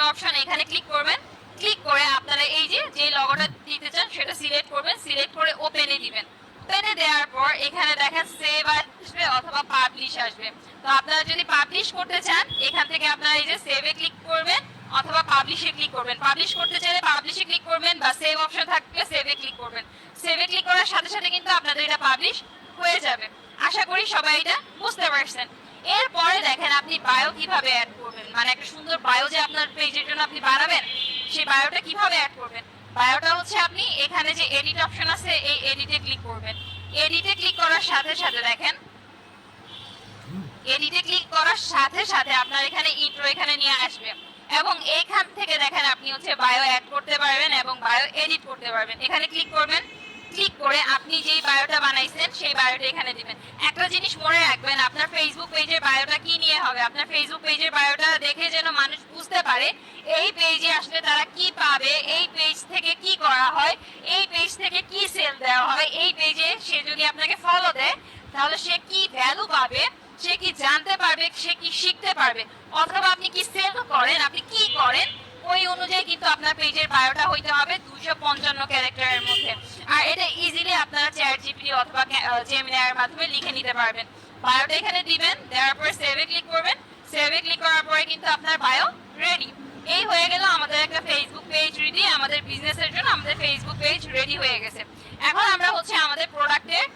অপশন, এখানে ক্লিক করবেন। ক্লিক করে আপনারা এই যে লগোটা দিতে চান সেটা সিলেক্ট করবেন, সিলেক্ট করে ওপেনে দিবেন। ওপেনে দেওয়ার পর এখানে দেখেন সেভ আসবে অথবা পাবলিশ আসবে। তো আপনারা যদি পাবলিশ করতে চান এখান থেকে আপনারা এই যে সেভে ক্লিক করবেন অথবা পাবলিশে ক্লিক করবেন। পাবলিশ করতে চাইলে পাবলিশে ক্লিক করবেন বা সেভ অপশন থাকলে সেভে ক্লিক করবেন। সেভে ক্লিক করার সাথে সাথে কিন্তু আপনাদের এটা পাবলিশ হয়ে যাবে। আশা করি সবাই এটা বুঝতে পারছেন। এরপরে দেখেন আপনি বায়ো কিভাবে অ্যাড করবেন, মানে একটা সুন্দর বায়ো যে আপনার পেজের জন্য আপনি বানাবেন সেই বায়োটা কিভাবে অ্যাড করবেন। বায়োটা হচ্ছে আপনি এখানে যে এডিট অপশন আছে এই এডিটে ক্লিক করবেন। এডিটে ক্লিক করার সাথে সাথে দেখেন, এডিটে ক্লিক করার সাথে সাথে আপনার এখানে ইন্ট্রো এখানে নিয়ে আসবে এবং এইখান থেকে দেখেন আপনি হচ্ছে বায়ো অ্যাড করতে পারবেন এবং বায়ো এডিট করতে পারবেন। এখানে ক্লিক করবেন, ক্লিক করে আপনি যেই বায়োটা বানাইছেন সেই বায়োটা এখানে দিবেন। একটা জিনিস মনে রাখবেন, আপনার ফেসবুক পেজের বায়োটা কি নিয়ে হবে, আপনার ফেসবুক পেজের বায়োটা দেখে যেন মানুষ বুঝতে পারে এই পেজে আসলে তারা কি পাবে, এই পেজ থেকে কি করা হয়, এই পেজ থেকে কি সেল দেওয়া হয়, এই পেজে সে যদি আপনাকে ফলো দেয় তাহলে সে কি ভ্যালু পাবে, সে কি জানতে পারবে, সে কি শিখতে পারবে, অথবা আপনি কি সেল করেন, আপনি কি করেন, ওই অনুযায়ী কিন্তু আপনার পেজের বায়োটা হইতে হবে 255 ক্যারেক্টারের মধ্যে। আর এটা ইজিলি আপনারা চ্যাট জিপিটি অথবা জেমিনাইয়ের মাধ্যমে লিখে নিতে পারবেন। বায়োটা এখানে দিবেন, দেওয়ার পরে সেভে ক্লিক করবেন। সেভে ক্লিক করার পরে কিন্তু আপনার বায়ো রেডি। এই হয়ে গেল আমাদের একটা ফেসবুক পেজ রেডি। আমাদের বিজনেসের জন্য আমাদের ফেসবুক পেজ রেডি হয়ে গেছে। এখন আমরা হচ্ছে আমাদের প্রোডাক্টের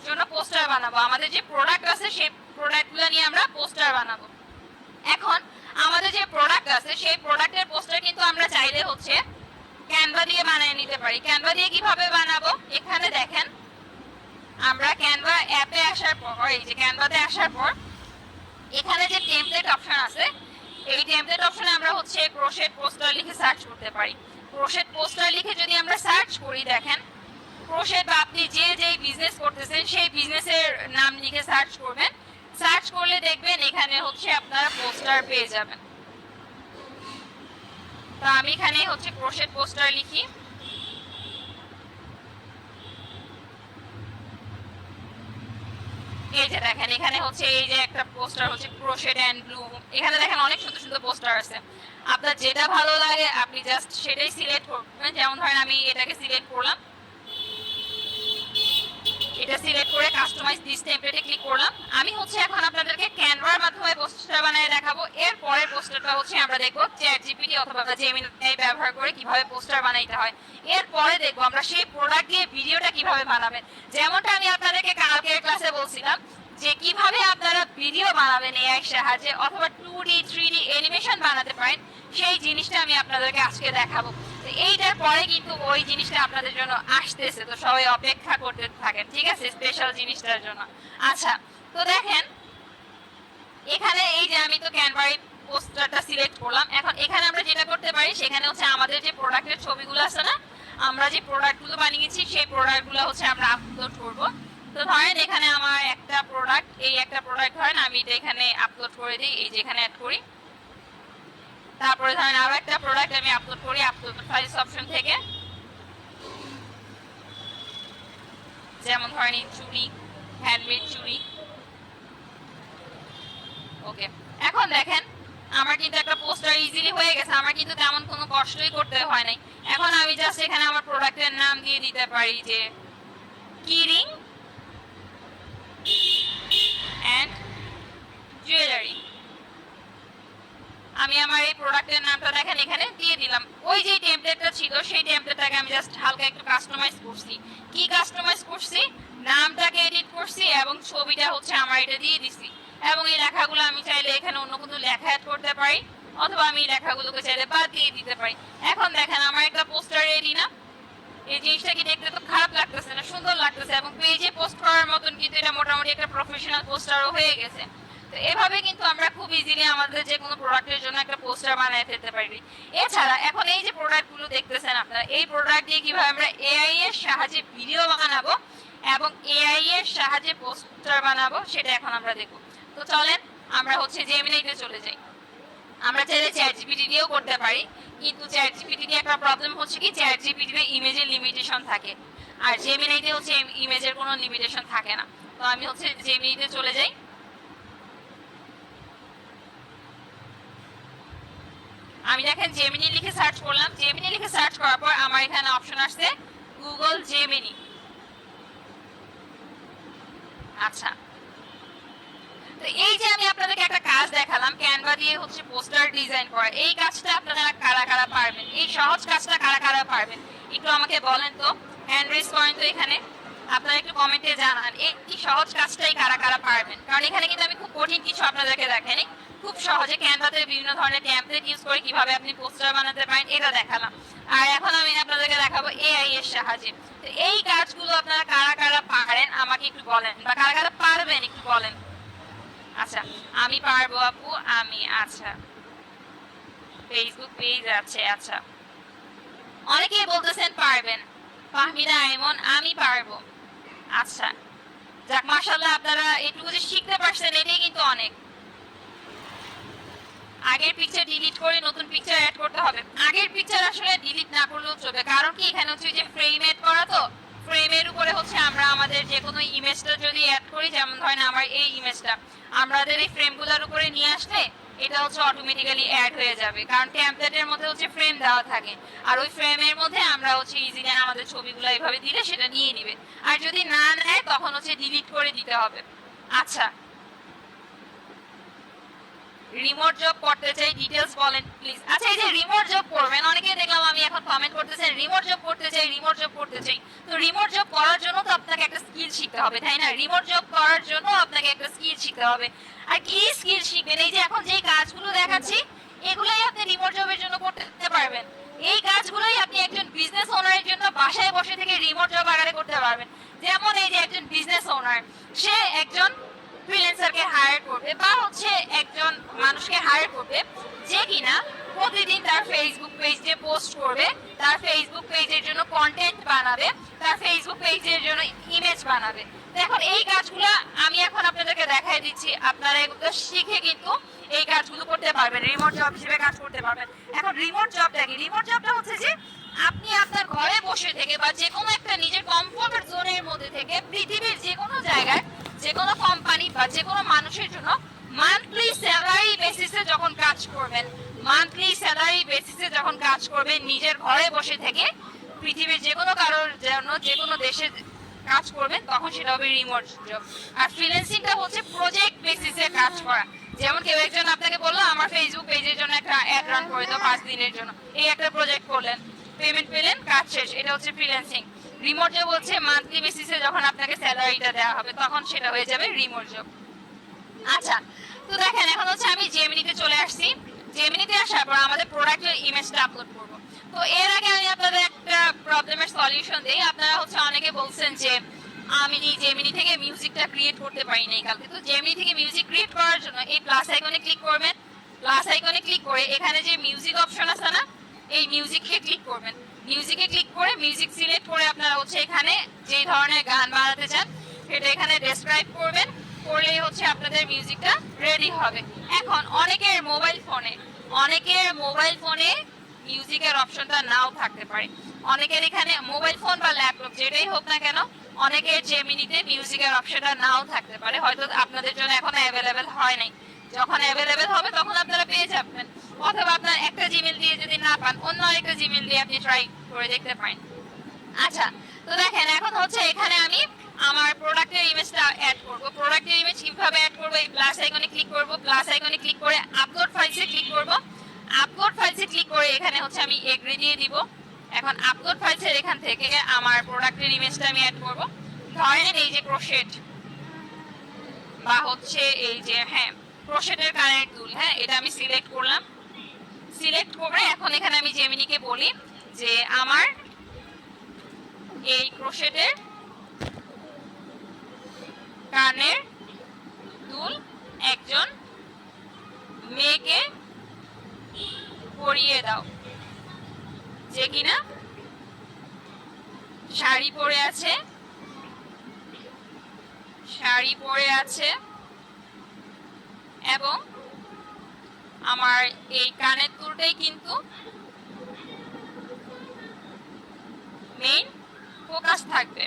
জন্য পোস্টার বানাবো। আমাদের যে প্রোডাক্ট আছে সেই প্রোডাক্টগুলো নিয়ে আমরা পোস্টার বানাবো। এখন আমাদের যে প্রোডাক্ট আছে সেই প্রোডাক্টের পোস্টার কিন্তু আমরা চাইলে হচ্ছে ক্যানভা দিয়ে বানিয়ে নিতে পারি। ক্যানভা দিয়ে কিভাবে বানাবো, এখানে দেখেন আমরা ক্যানভা অ্যাপে আসার পর, এই যে ক্যানভাতে আসার পর এখানে যে টেমপ্লেট অপশন আছে এই টেমপ্লেট অপশনে আমরা হচ্ছে ক্রোশেট পোস্টার লিখে সার্চ করতে পারি। ক্রোশেট পোস্টার লিখে যদি আমরা সার্চ করি দেখেন ক্রোশেট বা আপনি যে যেই বিজনেস করতেছেন সেই বিজনেসের নাম লিখে সার্চ করবেন। সার্চ করলে দেখবেন এখানে হচ্ছে আপনারা পোস্টার পেয়ে যাবেন। তো আমি এখানে হচ্ছে ক্রোশেট পোস্টার লিখি। এই যে দেখেন এখানে হচ্ছে এই যে একটা পোস্টার হচ্ছে ক্রোশেট এন্ড ব্লু, এখানে দেখেন অনেক সুন্দর সুন্দর পোস্টার আছে। আপনার যেটা ভালো লাগে আপনি জাস্ট সেটাই সিলেক্ট করবেন। যেমন ধরেন আমি এটাকে সিলেক্ট করলাম, এটা সিলেক্ট করে কাস্টমাইজ দিস টেমপ্লেটে ক্লিক করলাম। আমি হচ্ছে এখন আপনাদেরকে ক্যানভার মাধ্যমে পোস্টার বানিয়ে দেখাবো। এর পরের পোস্টারটা হচ্ছে আমরা দেখবো চ্যাটজিপিটি অথবা জেমিনি ব্যবহার করে কিভাবে পোস্টার বানাইতে হয়। এরপরে দেখবো আমরা সেই প্রোডাক্ট দিয়ে ভিডিওটা কিভাবে বানাবেন। যেমনটা আমি আপনাদেরকে কালকের ক্লাসে বলছিলাম যে কিভাবে আপনারা ভিডিও বানাবেন এআই সাহায্যে অথবা 2D 3D অ্যানিমেশন বানাতে পারেন, সেই জিনিসটা আমি আপনাদেরকে আজকে দেখাবো। এইটার পরে কিন্তু ওই জিনিসটা আপনাদের জন্য আসতেছে, তো সবাই অপেক্ষা করতে থাকেন, ঠিক আছে, স্পেশাল জিনিসটার জন্য। আচ্ছা, তো দেখেন এখানে এই যে আমি তো ক্যানভায় পোস্টারটা সিলেক্ট করলাম। এখন এখানে আমরা যেটা করতে পারি সেখানে হচ্ছে আমাদের যে প্রোডাক্টের ছবিগুলো আছে না, আমরা যে প্রোডাক্টগুলো বানিয়েছি সেই প্রোডাক্টগুলো হচ্ছে আমরা আপলোড করব। তো ধরেন এখানে আমার একটা প্রোডাক্ট, এই একটা প্রোডাক্ট ধরেন আমি এটা এখানে আপলোড করে দিই, এই যে এখানে অ্যাড করি। তারপরে ধরেন আরো একটা প্রোডাক্ট আমি আপলোড করি আপলোড ফাইলস অপশন থেকে, যেমন ধরেন এই চুড়ি, হ্যান্ডমেড চুড়ি। ওকে, এখন দেখেন আমার কিন্তু একটা পোস্টার ইজিলি হয়ে গেছে, আমার কিন্তু তেমন কোনো কষ্টই করতে হয় নাই। এখন আমি জাস্ট এখানে আমার প্রোডাক্টের নাম দিয়ে দিতে পারি যে কিরিং এন্ড জুয়েলারি। আমি আমার এই প্রোডাক্টের নামটা দেখেন এখানে দিয়ে দিলাম। ওই যে টেমপ্লেটটা ছিল সেই টেমপ্লেটটাকে আমি জাস্ট হালকা একটু কাস্টমাইজ করছি। কি কাস্টমাইজ করছি? নামটাকে এডিট করছি এবং ছবিটা হচ্ছে আমার এটা দিয়ে দিছি। এবং এই লেখাগুলো আমি চাইলে এখানে অন্য কোনো লেখা অ্যাড করতে পারি অথবা আমি লেখাগুলোকে চাইলে বাদ দিয়ে দিতে পারি। এখন দেখেন আমার একটা পোস্টার রেডি না? এই জিনিসটা কি দেখতে তো খারাপ লাগতেছে না, সুন্দর লাগতেছে, এবং পেজে পোস্ট করার মতন কিন্তু এটা মোটামুটি একটা প্রফেশনাল পোস্টারও হয়ে গেছে। তো এভাবে কিন্তু আমরা খুব ইজিলি আমাদের যে কোনো প্রোডাক্টের জন্য একটা পোস্টার বানিয়ে ফেলতে পারি। এছাড়া এখন এই যে প্রোডাক্টগুলো দেখতেছেন আপনারা, এই প্রোডাক্ট দিয়ে কিভাবে আমরা এআই এর সাহায্যে ভিডিও বানাবো এবং এআই এর সাহায্যে পোস্টার বানাবো সেটা এখন আমরা দেখব। তো চলেন আমরা হচ্ছে জেমিনিতে চলে যাই। আমরা চাইলে চ্যাটজিপিটি দিয়েও করতে পারি, কিন্তু চ্যাটজিপিটি দিয়ে একটা প্রবলেম হচ্ছে কি চ্যাটজিপিটিতে ইমেজের লিমিটেশন থাকে, আর জেমিনিতে হচ্ছে ইমেজের কোনো লিমিটেশন থাকে না। তো আমি হচ্ছে জেমিনিতে চলে যাই। আমি দেখেন জেমিনি লিখে সার্চ করলাম, জেমিনি লিখে সার্চ করার পর আমার এখানে অপশন আসছে গুগল জেমিনি। আচ্ছা, তো এই যে আমি আপনাদেরকে একটা কাজ দেখালাম ক্যানভা দিয়ে হচ্ছে পোস্টার ডিজাইন করা, এই কাজটা আপনারা কারা কারা পারবেন, এই সহজ কাজটা কারা কারা পারবেন একটু আমাকে বলেন তো, হ্যান্ড রেজ করেন তো এখানে, আপনারা একটু কমেন্টে জানান এই সহজ কাজটাই কারা কারা পারবেন। কারণ এখানে কিন্তু আমি খুব কঠিন কিছু আপনাদেরকে দেখাইনি, খুব সহজে ক্যানভাতে বিভিন্ন ধরনের টেমপ্লেট ইউজ করে কিভাবে আপনি পোস্টার বানাতে পারেন এটা দেখালাম। আর এখন আমি আপনাদেরকে দেখাবো এআই এর সাহায্যে। তো এই কাজগুলো আপনারা কারা কারা পারেন আমাকে একটু বলেন, বা কারা কারা পারবেন একটু বলেন। আচ্ছা, আমি পারবো আপু, আমি, আচ্ছা ফেসবুক পেজ আছে, আচ্ছা অনেকেই বলতেছেন পারবেন। ফাহমিদা আইমন, আমি পারবো। আচ্ছা, যাক মাশাআল্লাহ, আপনারা একটু যে শিখতে পারছেন এটাই কিন্তু অনেক। আগের পিকচার ডিলিট করে নতুন পিকচার অ্যাড করতে হবে। আগের পিকচার আসলে ডিলিট না করলেও চলবে, কারণ কি এখানে হচ্ছে যে ফ্রেম অ্যাড করা, তো ফ্রেমের উপরে হচ্ছে আমরা আমাদের যে কোনো ইমেজটা যদি অ্যাড করি, যেমন ধরেন আমার এই ইমেজটা আমাদের এই ফ্রেমগুলোর উপরে নিয়ে আসলে এটা হচ্ছে অটোমেটিক্যালি অ্যাড হয়ে যাবে, কারণ টেমপ্লেটের মধ্যে হচ্ছে ফ্রেম দেওয়া থাকে, আর ওই ফ্রেমের মধ্যে আমরা হচ্ছে ইজিলি আমাদের ছবিগুলো এইভাবে দিলে সেটা নিয়ে নিবে, আর যদি না নেয় তখন হচ্ছে ডিলিট করে দিতে হবে। আচ্ছা, রিমোট জব করতে চাই, ডিটেইলস বলেন প্লিজ। আচ্ছা, এই যে রিমোট জব করবেন, অনেকেই দেখলাম আমি এখন কমেন্ট করতেছেন রিমোট জব করতে চাই, রিমোট জব করতে চাই। তো রিমোট জব করার জন্য তো আপনাকে একটা স্কিল শিখতে হবে, তাই না? রিমোট জব করার জন্য আপনাকে একটা স্কিল শিখতে হবে। আর কি স্কিল শিখবেন? এই যে এখন যে কাজগুলো দেখাচ্ছি এগুলাই আপনি রিমোট জবের জন্য করতে পারবেন। এই কাজগুলোই আপনি একজন বিজনেস ওনারের জন্য বাসায় বসে থেকে রিমোট জব আকারে করতে পারবেন। যেমন এই যে একজন বিজনেস ওনার, সে একজন ফ্রিল্যান্সারকে হায়ার করবে বা হচ্ছে একজন মানুষকে হায়ার করবে যে কিনা প্রতিদিন তার ফেসবুক পেজে পোস্ট করবে, তার ফেসবুক পেজের জন্য কন্টেন্ট বানাবে, তার ফেসবুক পেজের জন্য ইমেজ বানাবে। এখন এই কাজগুলো আমি এখন আপনাদেরকে দেখাই দিচ্ছি, আপনারা এগুলো শিখে কিন্তু এই কাজগুলো করতে পারবেন, রিমোট জব হিসেবে কাজ করতে পারবেন। এখন রিমোট জবটা কি? রিমোট জবটা হচ্ছে যে আপনি আপনার ঘরে বসে থেকে বা যে কোনো একটা নিজের কমফোর্ট জোনের মধ্যে থেকে পৃথিবীর যে কোনো জায়গায় যে কোনো কোম্পানি বা যে কোনো মানুষের জন্য মান্থলি স্যালারি বেসিসে যখন কাজ করবেন, মান্থলি স্যালারি বেসিসে যখন কাজ করবেন নিজের ঘরে বসে থেকে পৃথিবীর যে কোনো কারোর জন্য যে কোনো দেশে কাজ করবেন, তখন সেটা হবে রিমোট জব। আর ফ্রিল্যান্সিংটা হচ্ছে প্রজেক্ট বেসিসে কাজ করা। যেমন কেউ একজন আপনাকে বললো আমার ফেসবুক পেজের জন্য একটা অ্যাড রান করে দাও 5 দিনের জন্য, এই একটা প্রজেক্ট করলেন, পেমেন্ট পেলেন, কাজ শেষ, এটা হচ্ছে ফ্রিল্যান্সিং। রিমোট জব হচ্ছে মান্থলি বেসিসে যখন আপনাকে স্যালারিটা দেওয়া হবে তখন সেটা হয়ে যাবে রিমোট জব। আচ্ছা, তো দেখেন এখন হচ্ছে আমি জেমিনিতে চলে আসছি। জেমিনিতে আসার পর আমাদের প্রোডাক্টের ইমেজটা আপলোড করব। তো এর আগে আমি আপনাদের একটা প্রবলেমের সলিউশন দেই। আপনারা হচ্ছে অনেকে বলছেন যে আমি জেমিনি থেকে মিউজিকটা ক্রিয়েট করতে পারি নাই কালকে। তো জেমিনি থেকে মিউজিক ক্রিয়েট করার জন্য এই প্লাস আইকনে ক্লিক করবেন। প্লাস আইকনে ক্লিক করে এখানে যে মিউজিক অপশন আছে না, এই মিউজিকে ক্লিক করবেন। মিউজিকে ক্লিক করে মিউজিক সিলেক্ট করে আপনারা হচ্ছে এখানে যে ধরনের গান বানাতে চান সেটা এখানে ডেসক্রাইব করবেন, করলেই হচ্ছে আপনাদের মিউজিকটা রেডি হবে। এখন অনেকের মোবাইল ফোনে মিউজিকের অপশনটা নাও থাকতে পারে। অনেকের এখানে মোবাইল ফোন বা ল্যাপটপ যেটাই হোক না কেন, অনেকের জেমিনিতে মিউজিকের অপশনটা নাও থাকতে পারে, হয়তো আপনাদের জন্য এখন অ্যাভেলেবেল হয় নাই। যখন অ্যাভেলেবেল হবে তখন আপনারা পেয়ে যাবেন, অথবা আপনার একটা জিমেল দিয়ে যদি না পান অন্য আরেকটা জিমেল দিয়ে আপনি ট্রাই করে দেখতে পারেন। আচ্ছা, তো দেখেন এখন হচ্ছে এখানে আমি আমার প্রোডাক্টের ইমেজটা অ্যাড করব। প্রোডাক্টের ইমেজ কিভাবে অ্যাড করব? এই প্লাস আইকনে ক্লিক করব, প্লাস আইকনে ক্লিক করে আপলোড ফাইলসে ক্লিক করব। আপলোড ফাইলসে ক্লিক করে এখানে হচ্ছে আমি এগ্রি দিয়ে দিব। এখন আপলোড ফাইলসের এখান থেকে আমার প্রোডাক্টের ইমেজটা আমি অ্যাড করব। ধরেন এই যে ক্রোশেট বা হচ্ছে এই যে ক্রোশেটের কানের দুল, এটা আমি সিলেক্ট করলাম। সিলেক্ট করে এখন এখানে আমি জেমিনিকে বলি যে আমার এই ক্রোশেটের কানের দুল একজন মেয়েকে পরিয়ে দাও, যে কিনা শাড়ি পরে আছে এবং আমার এই কানের দুলটাই কিন্তু মেইন ফোকাস থাকবে।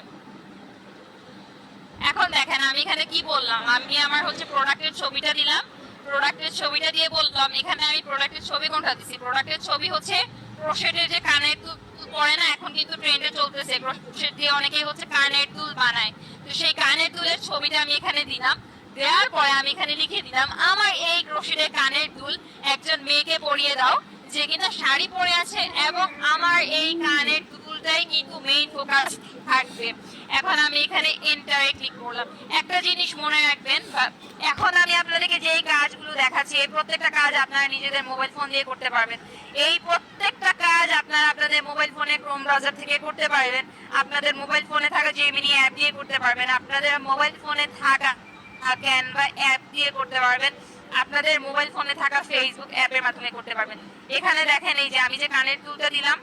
এখন দেখেন আমি এখানে কি বললাম, আমি আমার হচ্ছে প্রোডাক্টের ছবিটা দিলাম। প্রোডাক্টের ছবিটা দিয়ে বললাম এখানে আমি প্রোডাক্টের ছবি কোনটা দিছি? প্রোডাক্টের ছবি হচ্ছে ক্রোশেটের যে কানের দুল পরে না, এখন কিন্তু ট্রেন্ডে চলতেছে ক্রোশেট দিয়ে অনেকেই হচ্ছে কানের দুল বানায়। তো সেই কানের দুলের ছবিটা আমি এখানে দিলাম। দেওয়ার পরে আমি এখানে লিখে দিলাম আমার এই ক্রোশেটের কানের দুল একজন মেয়েকে পরিয়ে দাও, যে কিনা শাড়ি পরে আছে এবং আমার এই কানের দুলটাই কিন্তু মেইন ফোকাস থাকবে। এখন আমি এখানে এন্টারে ক্লিক করলাম। একটা জিনিস মনে রাখবেন, এখন আমি আপনাদেরকে যেই কাজগুলো দেখাচ্ছি এই প্রত্যেকটা কাজ আপনারা নিজেদের মোবাইল ফোন দিয়ে করতে পারবেন। এই প্রত্যেকটা কাজ আপনারা আপনাদের মোবাইল ফোনে ক্রোম ব্রাউজার থেকে করতে পারবেন, আপনাদের মোবাইল ফোনে থাকা জেমিনি অ্যাপ দিয়ে করতে পারবেন, আপনাদের মোবাইল ফোনে থাকা ক্যানভা অ্যাপ দিয়ে করতে পারবেন, আপনাদের মোবাইল ফোনে থাকা ফেসবুক অ্যাপের মাধ্যমে করতে পারবেন। এখানে দেখেন এই যে আমি যে কানের দুলটা দিলাম,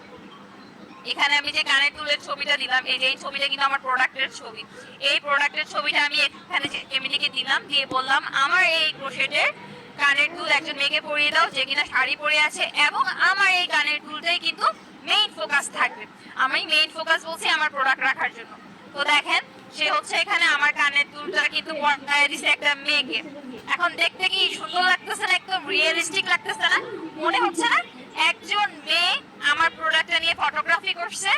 এখানে আমি যে কানের দুলের ছবিটা দিলাম, এই যে এই ছবিটা কিন্তু আমার প্রোডাক্টের ছবি। এই প্রোডাক্টের ছবিটা আমি এখানে জেমিনিকে দিলাম, দিয়ে বললাম আমার এই ক্রোশেটের কানের দুল একজন মেয়েকে পরিয়ে দাও, যে কিনা শাড়ি পরে আছে এবং আমার এই কানের দুলটাই কিন্তু মেইন ফোকাস থাকবে। আমি মেইন ফোকাস বলছি আমার প্রোডাক্ট রাখার জন্য। তো দেখেন সে হচ্ছে এখানে আমার কানের দুলটা কিন্তু পরায় দিছে একটা মেয়েকে। এখন দেখতে কি সুন্দর লাগতেছে না? একদম রিয়েলিস্টিক লাগতেছে না? মনে হচ্ছে না একজন মেয়ে আমার প্রোডাক্টটা নিয়ে ফটোগ্রাফি করছে?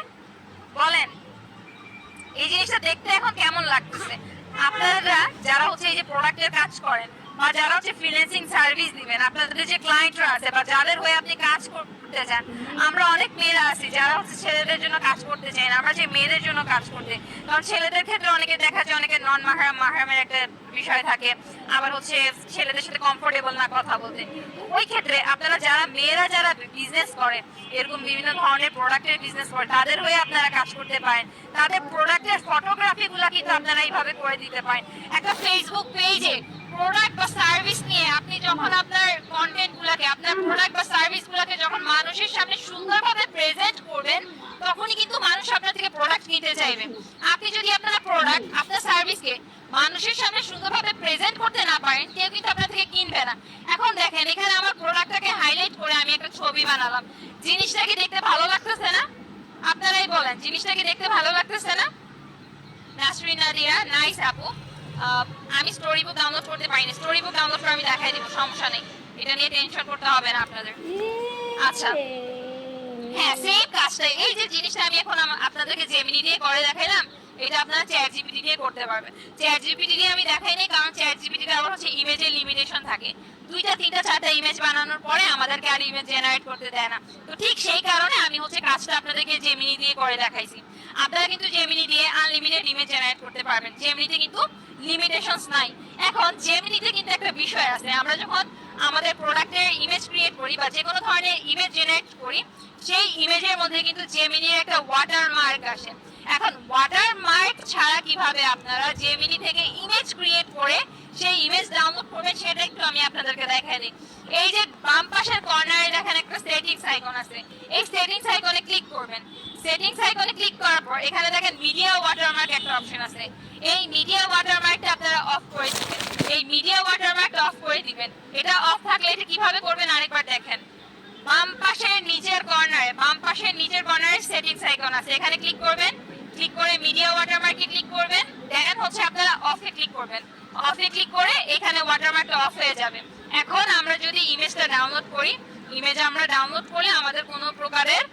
বলেন এই জিনিসটা দেখতে এখন কেমন লাগতেছে? আপনারা যারা হচ্ছে এই যে প্রোডাক্টের কাজ করেন বা যারা হচ্ছে ফ্রিল্যান্সিং সার্ভিস দিবেন, আপনাদের যে ক্লায়েন্টরা আছে বা যাদের হয়ে আপনি কাজ করতে চান, আমরা অনেক মেয়েরা আছি যারা হচ্ছে ছেলেদের জন্য কাজ করতে চাই না, আমরা যে মেয়েদের জন্য কাজ করতে। কারণ ছেলেদের ক্ষেত্রে অনেকে দেখা যায় অনেকে নন মাহরাম মাহরামের একটা বিষয় থাকে, আবার হচ্ছে ছেলেদের সাথে কমফোর্টেবল না কথা বলতে। ওই ক্ষেত্রে আপনারা যারা মেয়েরা যারা বিজনেস করে, এরকম বিভিন্ন ধরনের প্রোডাক্টের বিজনেস করে, তাদের হয়ে আপনারা কাজ করতে পারেন। তাদের প্রোডাক্টের ফটোগ্রাফি গুলা কিন্তু আপনারা এইভাবে করে দিতে পারেন। একটা ফেসবুক পেজে প্রোডাক্ট বা সার্ভিস নিয়ে আপনি যখন আপনার কন্টেন্ট গুলাকে, আপনার প্রোডাক্ট বা সার্ভিস গুলাকে যখন মানুষের সামনে সুন্দরভাবে প্রেজেন্ট করবেন, তখনই কিন্তু মানুষ আপনার থেকে প্রোডাক্ট নিতে কিনতে চাইবে। আপনি যদি আপনার প্রোডাক্ট, আপনার সার্ভিসকে মানুষের সামনে সুন্দরভাবে প্রেজেন্ট করতে না পারেন, কেউ কিন্তু আপনার থেকে কিনবে না। এখন দেখেন এখানে আমার প্রোডাক্টটাকে হাইলাইট করে আমি একটা ছবি বানালাম, জিনিসটা কি দেখতে ভালো লাগতেছে না? আপনারাই বলেন, জিনিসটা কি দেখতে ভালো লাগতেছে না? নাসরিন নাদিয়া, নাইস আপু। আমি স্টোরি বুক ডাউনলোড করতে পারি না, স্টোরি বুক ডাউনলোড করে আমি দেখাই দিব, সমস্যা নেই, এটা নিয়ে টেনশন করতে হবে না আপনাদের। আচ্ছা, হ্যাঁ সেম কাজটা, এই যে জিনিসটা আমি এখন আপনাদেরকে জেমিনি দিয়ে করে দেখাইলাম, এটা আপনারা চ্যাট জিপিটি দিয়ে করতে পারবেন। চ্যাট জিপিটি দিয়ে আমি দেখাই নাই, কারণ চ্যাট জিপিটিতে আবার হচ্ছে ইমেজের লিমিটেশন থাকে, 2টা 3টা 4টা ইমেজ বানানোর পরে আমাদেরকে আর ইমেজ জেনারেট করতে দেয় না। তো ঠিক সেই কারণে আমি হচ্ছে কাজটা আপনাদেরকে জেমিনি দিয়ে করে দেখাইছি। আপনারা কিন্তু জেমিনি দিয়ে আনলিমিটেড ইমেজ জেনারেট করতে পারবেন, জেমিনিতে কিন্তু লিমিটেশনস নাই। এখন জেমিনিতে কিন্তু একটা বিষয় আছে, আমরা যখন আমাদের প্রোডাক্টের ইমেজ ক্রিয়েট করি বা যে কোনো ধরনের ইমেজ জেনারেট করি, সেই ইমেজের মধ্যে কিন্তু জেমিনির একটা ওয়াটারমার্ক আসে। এখন ওয়াটারমার্ক ছাড়া কিভাবে আপনারা জেমিনি থেকে ইমেজ ক্রিয়েট করে সেই ইমেজ ডাউনলোড করবেন সেটা একটু আমি আপনাদেরকে দেখাই দিই। এই যে বাম পাশের কর্নারে দেখেন একটা সেটিংস আইকন আছে, এই সেটিংস আইকনে ক্লিক করবেন। সেটিংস আইকনে ক্লিক করার পর এখানে দেখেন মিডিয়া ওয়াটারমার্ক একটা অপশন আছে, এই মিডিয়া ওয়াটারমার্কটা আপনারা অফ করে দিবেন। এই মিডিয়া ওয়াটারমার্কটা অফ করে দিবেন। এটা অফ থাকলে এটা কিভাবে করবেন আরেকবার দেখেন। বাম পাশের নিচের কর্নারে সেটিংস আইকন আছে, এখানে ক্লিক করবেন। ক্লিক করে মিডিয়া ওয়াটারমার্কে ক্লিক করবেন, দেন হচ্ছে আপনারা অফে ক্লিক করবেন। অফে ক্লিক করে এখানে ওয়াটারমার্কটা অফ হয়ে যাবে। এখন আমরা যদি ইমেজটা ডাউনলোড করি, ইমেজ আমরা ডাউনলোড করলে আমাদের কোনো প্রকারের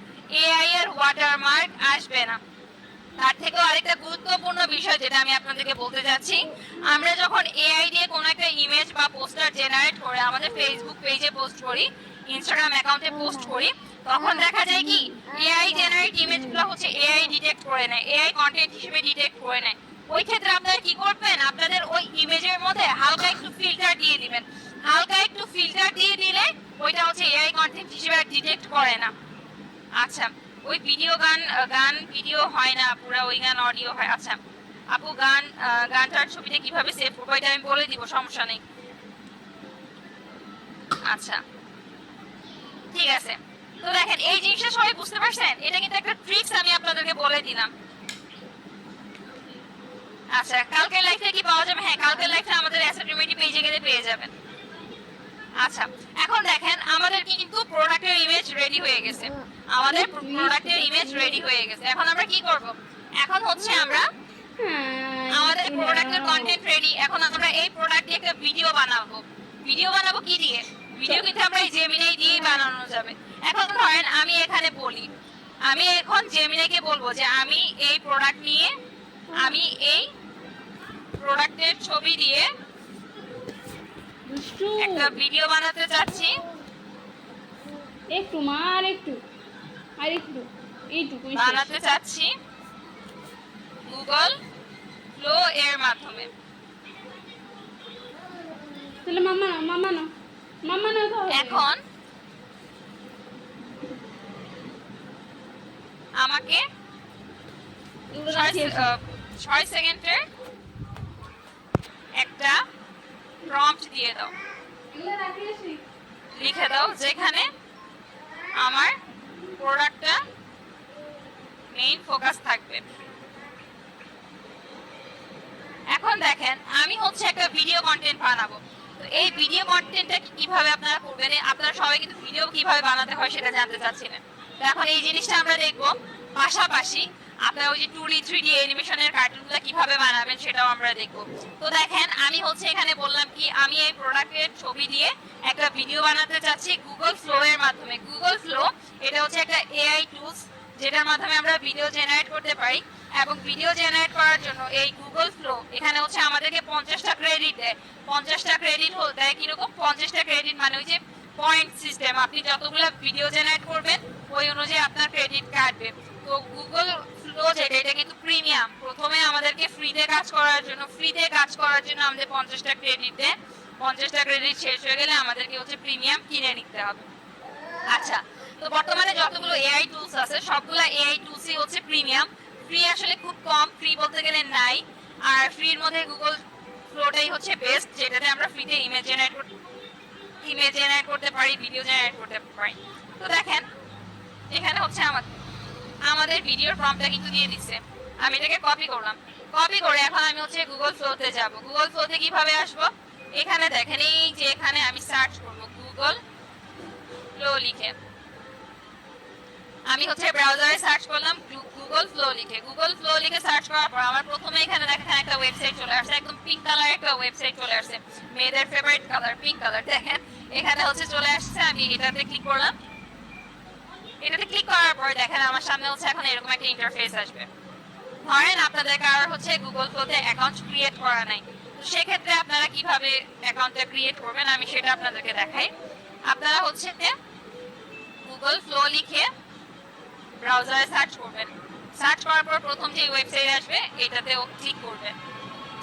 এআই এর ওয়াটারমার্ক আসবে না। তার থেকেও আরেকটা গুরুত্বপূর্ণ বিষয় যেটা আমি আপনাদেরকে বলতে যাচ্ছি, আমরা যখন এআই দিয়ে কোনো একটা ইমেজ বা পোস্টার জেনারেট করে আমাদের ফেসবুক পেজে পোস্ট করি, ইনস্টাগ্রাম অ্যাকাউন্টে পোস্ট করি, তখন দেখা যায় কি এআই জেনারেট ইমেজগুলো হচ্ছে এআই ডিটেক্ট করে নেয়, এআই কন্টেন্ট হিসেবে ডিটেক্ট করে নেয়। ওই ক্ষেত্রে আপনারা কি করবেন, আপনাদের ওই ইমেজের মধ্যে হালকা একটু ফিল্টার দিয়ে দিবেন। হালকা একটু ফিল্টার দিয়ে দিলে ওইটা হচ্ছে এআই কন্টেন্ট হিসেবে ডিটেক্ট করে না। আচ্ছা, ওই ভিডিও গান ভিডিও হয় না, পুরো ওই গান অডিও হয়। আচ্ছা আপু, গানটার ছবিটা কিভাবে সেভ করবো এটা আমি বলে দিব, সমস্যা নেই। আচ্ছা ঠিক আছে, তো দেখেন এই জিনিসটা সবাই বুঝতে পারছেন, এটা কিন্তু একটা ট্রিক্স আমি আপনাদেরকে বলে দিলাম। আচ্ছা, কালকের লাইভে কি পাওয়া যাবে? হ্যাঁ, কালকের লাইভে আমাদের অ্যাসেট রিমেডি পেজে গেলে পেয়ে যাবেন। আচ্ছা, এখন দেখেন আমাদের কিন্তু প্রোডাক্টের ইমেজ রেডি হয়ে গেছে, আমাদের প্রোডাক্টের ইমেজ রেডি হয়ে গেছে। এখন আমরা কি করব, এখন হচ্ছে আমরা আমাদের প্রোডাক্টের কন্টেন্ট রেডি। এখন আমরা এই প্রোডাক্টে একটা ভিডিও বানাবো। ভিডিও বানাবো কি দিয়ে? ভিডিও কিন্তু আমরা এই জেমিনি দিয়েই বানানো যাবে। এখন ধরেন আমি এখানে বলি, আমি এখন জেমিনিকে বলবো যে আমি এই প্রোডাক্ট নিয়ে, আমি এই প্রোডাক্টের ছবি দিয়ে একটা ভিডিও বানাতে চাচ্ছি। একটু মার, একটু আর একটু এইটুকু বানাতে চাচ্ছি গুগল ফ্লো এর মাধ্যমে। তাহলে মামা না এখন আমাকে 6 সেকেন্ডের একটা প্রম্পট দিয়ে দাও, লিখে দাও যেখানে আমার প্রোডাক্টটা মেইন ফোকাস থাকবে। এখন দেখেন আমি হচ্ছে একটা ভিডিও কন্টেন্ট বানাবো, তো এই ভিডিও কন্টেন্টটা কিভাবে আপনারা করবেন, আপনারা সবাই কিন্তু ভিডিও কিভাবে বানাতে হয় সেটা জানতে চাচ্ছিলেন। তো এখন এই জিনিসটা আমরা দেখবো, পাশাপাশি আপনারা ওই যে 2D 3D অ্যানিমেশনের কার্টুনগুলো কিভাবে বানাবেন সেটাও আমরা দেখবো। তো দেখেন আমি হচ্ছে এখানে বললাম কি আমি এই প্রোডাক্টের ছবি দিয়ে একটা ভিডিও বানাতে চাচ্ছি গুগল ফ্লো এর মাধ্যমে। গুগল ফ্লো এটা হচ্ছে একটা এআই টুলস যেটার মাধ্যমে আমরা ভিডিও জেনারেট করতে পারি, এবং ভিডিও জেনারেট করার জন্য এই গুগল ফ্লো এখানে হচ্ছে আমাদেরকে 50টা ক্রেডিট দেয়। 50টা ক্রেডিট দেয় কিরকম, 50টা ক্রেডিট মানে ওই যে পয়েন্ট সিস্টেম, আপনি যতগুলো ভিডিও জেনারেট করবেন ওই অনুযায়ী আপনার ক্রেডিট কাটবে। তো গুগল ফ্লো যেটা এটা কিন্তু প্রিমিয়াম, প্রথমে আমাদেরকে ফ্রিতে কাজ করার জন্য আমাদের 50টা ক্রেডিট দেয়। 50টা ক্রেডিট শেষ হয়ে গেলে আমাদেরকে হচ্ছে প্রিমিয়াম কিনে নিতে হবে। আচ্ছা, তো বর্তমানে যতগুলো এআই টুলস আছে সবগুলো এআই টুলসই হচ্ছে প্রিমিয়াম, ফ্রি আসলে খুব কম, ফ্রি বলতে গেলে নাই। আর ফ্রির মধ্যে গুগল ফ্লোটাই হচ্ছে বেস্ট, যেটাতে আমরা ফ্রিতে ইমেজ জেনারেট করতে পারি, ভিডিও জেনারেট করতে পারি। তো দেখেন এখানে হচ্ছে আমাদের ভিডিওর প্রম্পটটা কিন্তু দিয়ে দিচ্ছে। আমি এটাকে কপি করলাম, কপি করে এখন আমি হচ্ছে গুগল ফ্লোতে যাব। গুগল ফ্লোতে কিভাবে আসবো, এখানে দেখেন এই যে এখানে আমি সার্চ করব গুগল ফ্লো লিখে। আমি হচ্ছে ব্রাউজারে সার্চ করলাম গুগল ফ্লো লিখে। গুগল ফ্লো লিখে সার্চ করার পর আমার প্রথমে এখানে দেখেন একটা ওয়েবসাইট চলে আসছে, একদম পিঙ্ক কালার একটা ওয়েবসাইট চলে আসছে, মেয়েদের ফেভারিট কালার পিঙ্ক কালার। দেখেন এখানে হচ্ছে চলে আসছে, আমি এটাতে ক্লিক করলাম। এটাতে ক্লিক করার পর দেখেন আমার সামনে হচ্ছে এখন এরকম একটা ইন্টারফেস আসবে। ধরেন আপনাদের কারোর হচ্ছে গুগল ফ্লোতে অ্যাকাউন্ট ক্রিয়েট করা নাই, তো সেক্ষেত্রে আপনারা কিভাবে অ্যাকাউন্টটা ক্রিয়েট করবেন আমি সেটা আপনাদেরকে দেখাই। আপনারা হচ্ছে গুগল ফ্লো লিখে ব্রাউজারে সার্চ করবেন। সার্চ করার পর প্রথম যে ওয়েবসাইট আসবে এটাতে ক্লিক করবেন।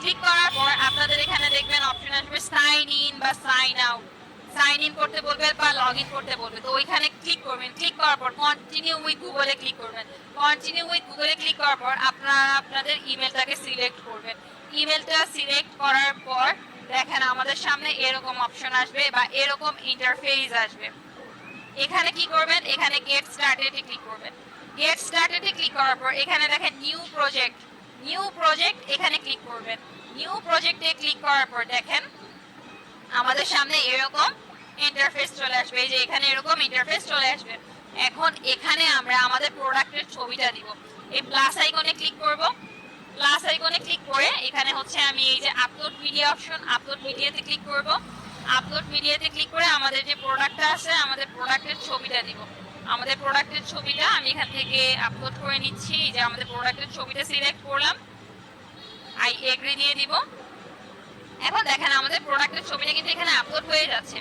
ক্লিক করার পর আপনাদের এখানে দেখবেন অপশন আসবে সাইন ইন বা সাইন আউট। সাইন ইন করতে বলবে বা লগ ইন করতে বলবে, তো ওইখানে ক্লিক করবেন। ক্লিক করার পর কন্টিনিউ উইথ গুগলে ক্লিক করবেন। কন্টিনিউ উইথ গুগলে ক্লিক করার পর আপনারা আপনাদের ইমেলটাকে সিলেক্ট করবেন। ইমেলটা সিলেক্ট করার পর দেখেন আমাদের সামনে এরকম অপশন আসবে বা এরকম ইন্টারফেস আসবে। এখানে কি করবেন, এখানে গেট স্টার্টেডে ক্লিক করবেন। গেট স্টার্টেডে ক্লিক করার পর এখানে দেখেন নিউ প্রজেক্ট, নিউ প্রজেক্ট এখানে ক্লিক করবেন। নিউ প্রজেক্টে ক্লিক করার পর দেখেন আমাদের সামনে এরকম ইন্টারফেস চলে আসবে। এই যে এখানে এরকম ইন্টারফেস চলে আসবে। এখন এখানে আমরা আমাদের প্রোডাক্টের ছবিটা দিব। এই প্লাস আইকনে ক্লিক করব। প্লাস আইকনে ক্লিক করে এখানে হচ্ছে আমি এই যে আপলোড মিডিয়া অপশন, আপলোড মিডিয়াতে ক্লিক করব। আপলোড মিডিয়াতে ক্লিক করে আমাদের যে প্রোডাক্টটা আছে আমাদের প্রোডাক্টের ছবিটা দিব। আমাদের প্রোডাক্টের ছবিটা আমি এখান থেকে আপলোড করে নিচ্ছি। এই যে আমাদের প্রোডাক্টের ছবিটা সিলেক্ট করলাম, আই এগ্রি দিয়ে দিব। এখন দেখেন আমাদের প্রোডাক্টের ছবিটা কিন্তু এখানে আপলোড হয়ে যাচ্ছে।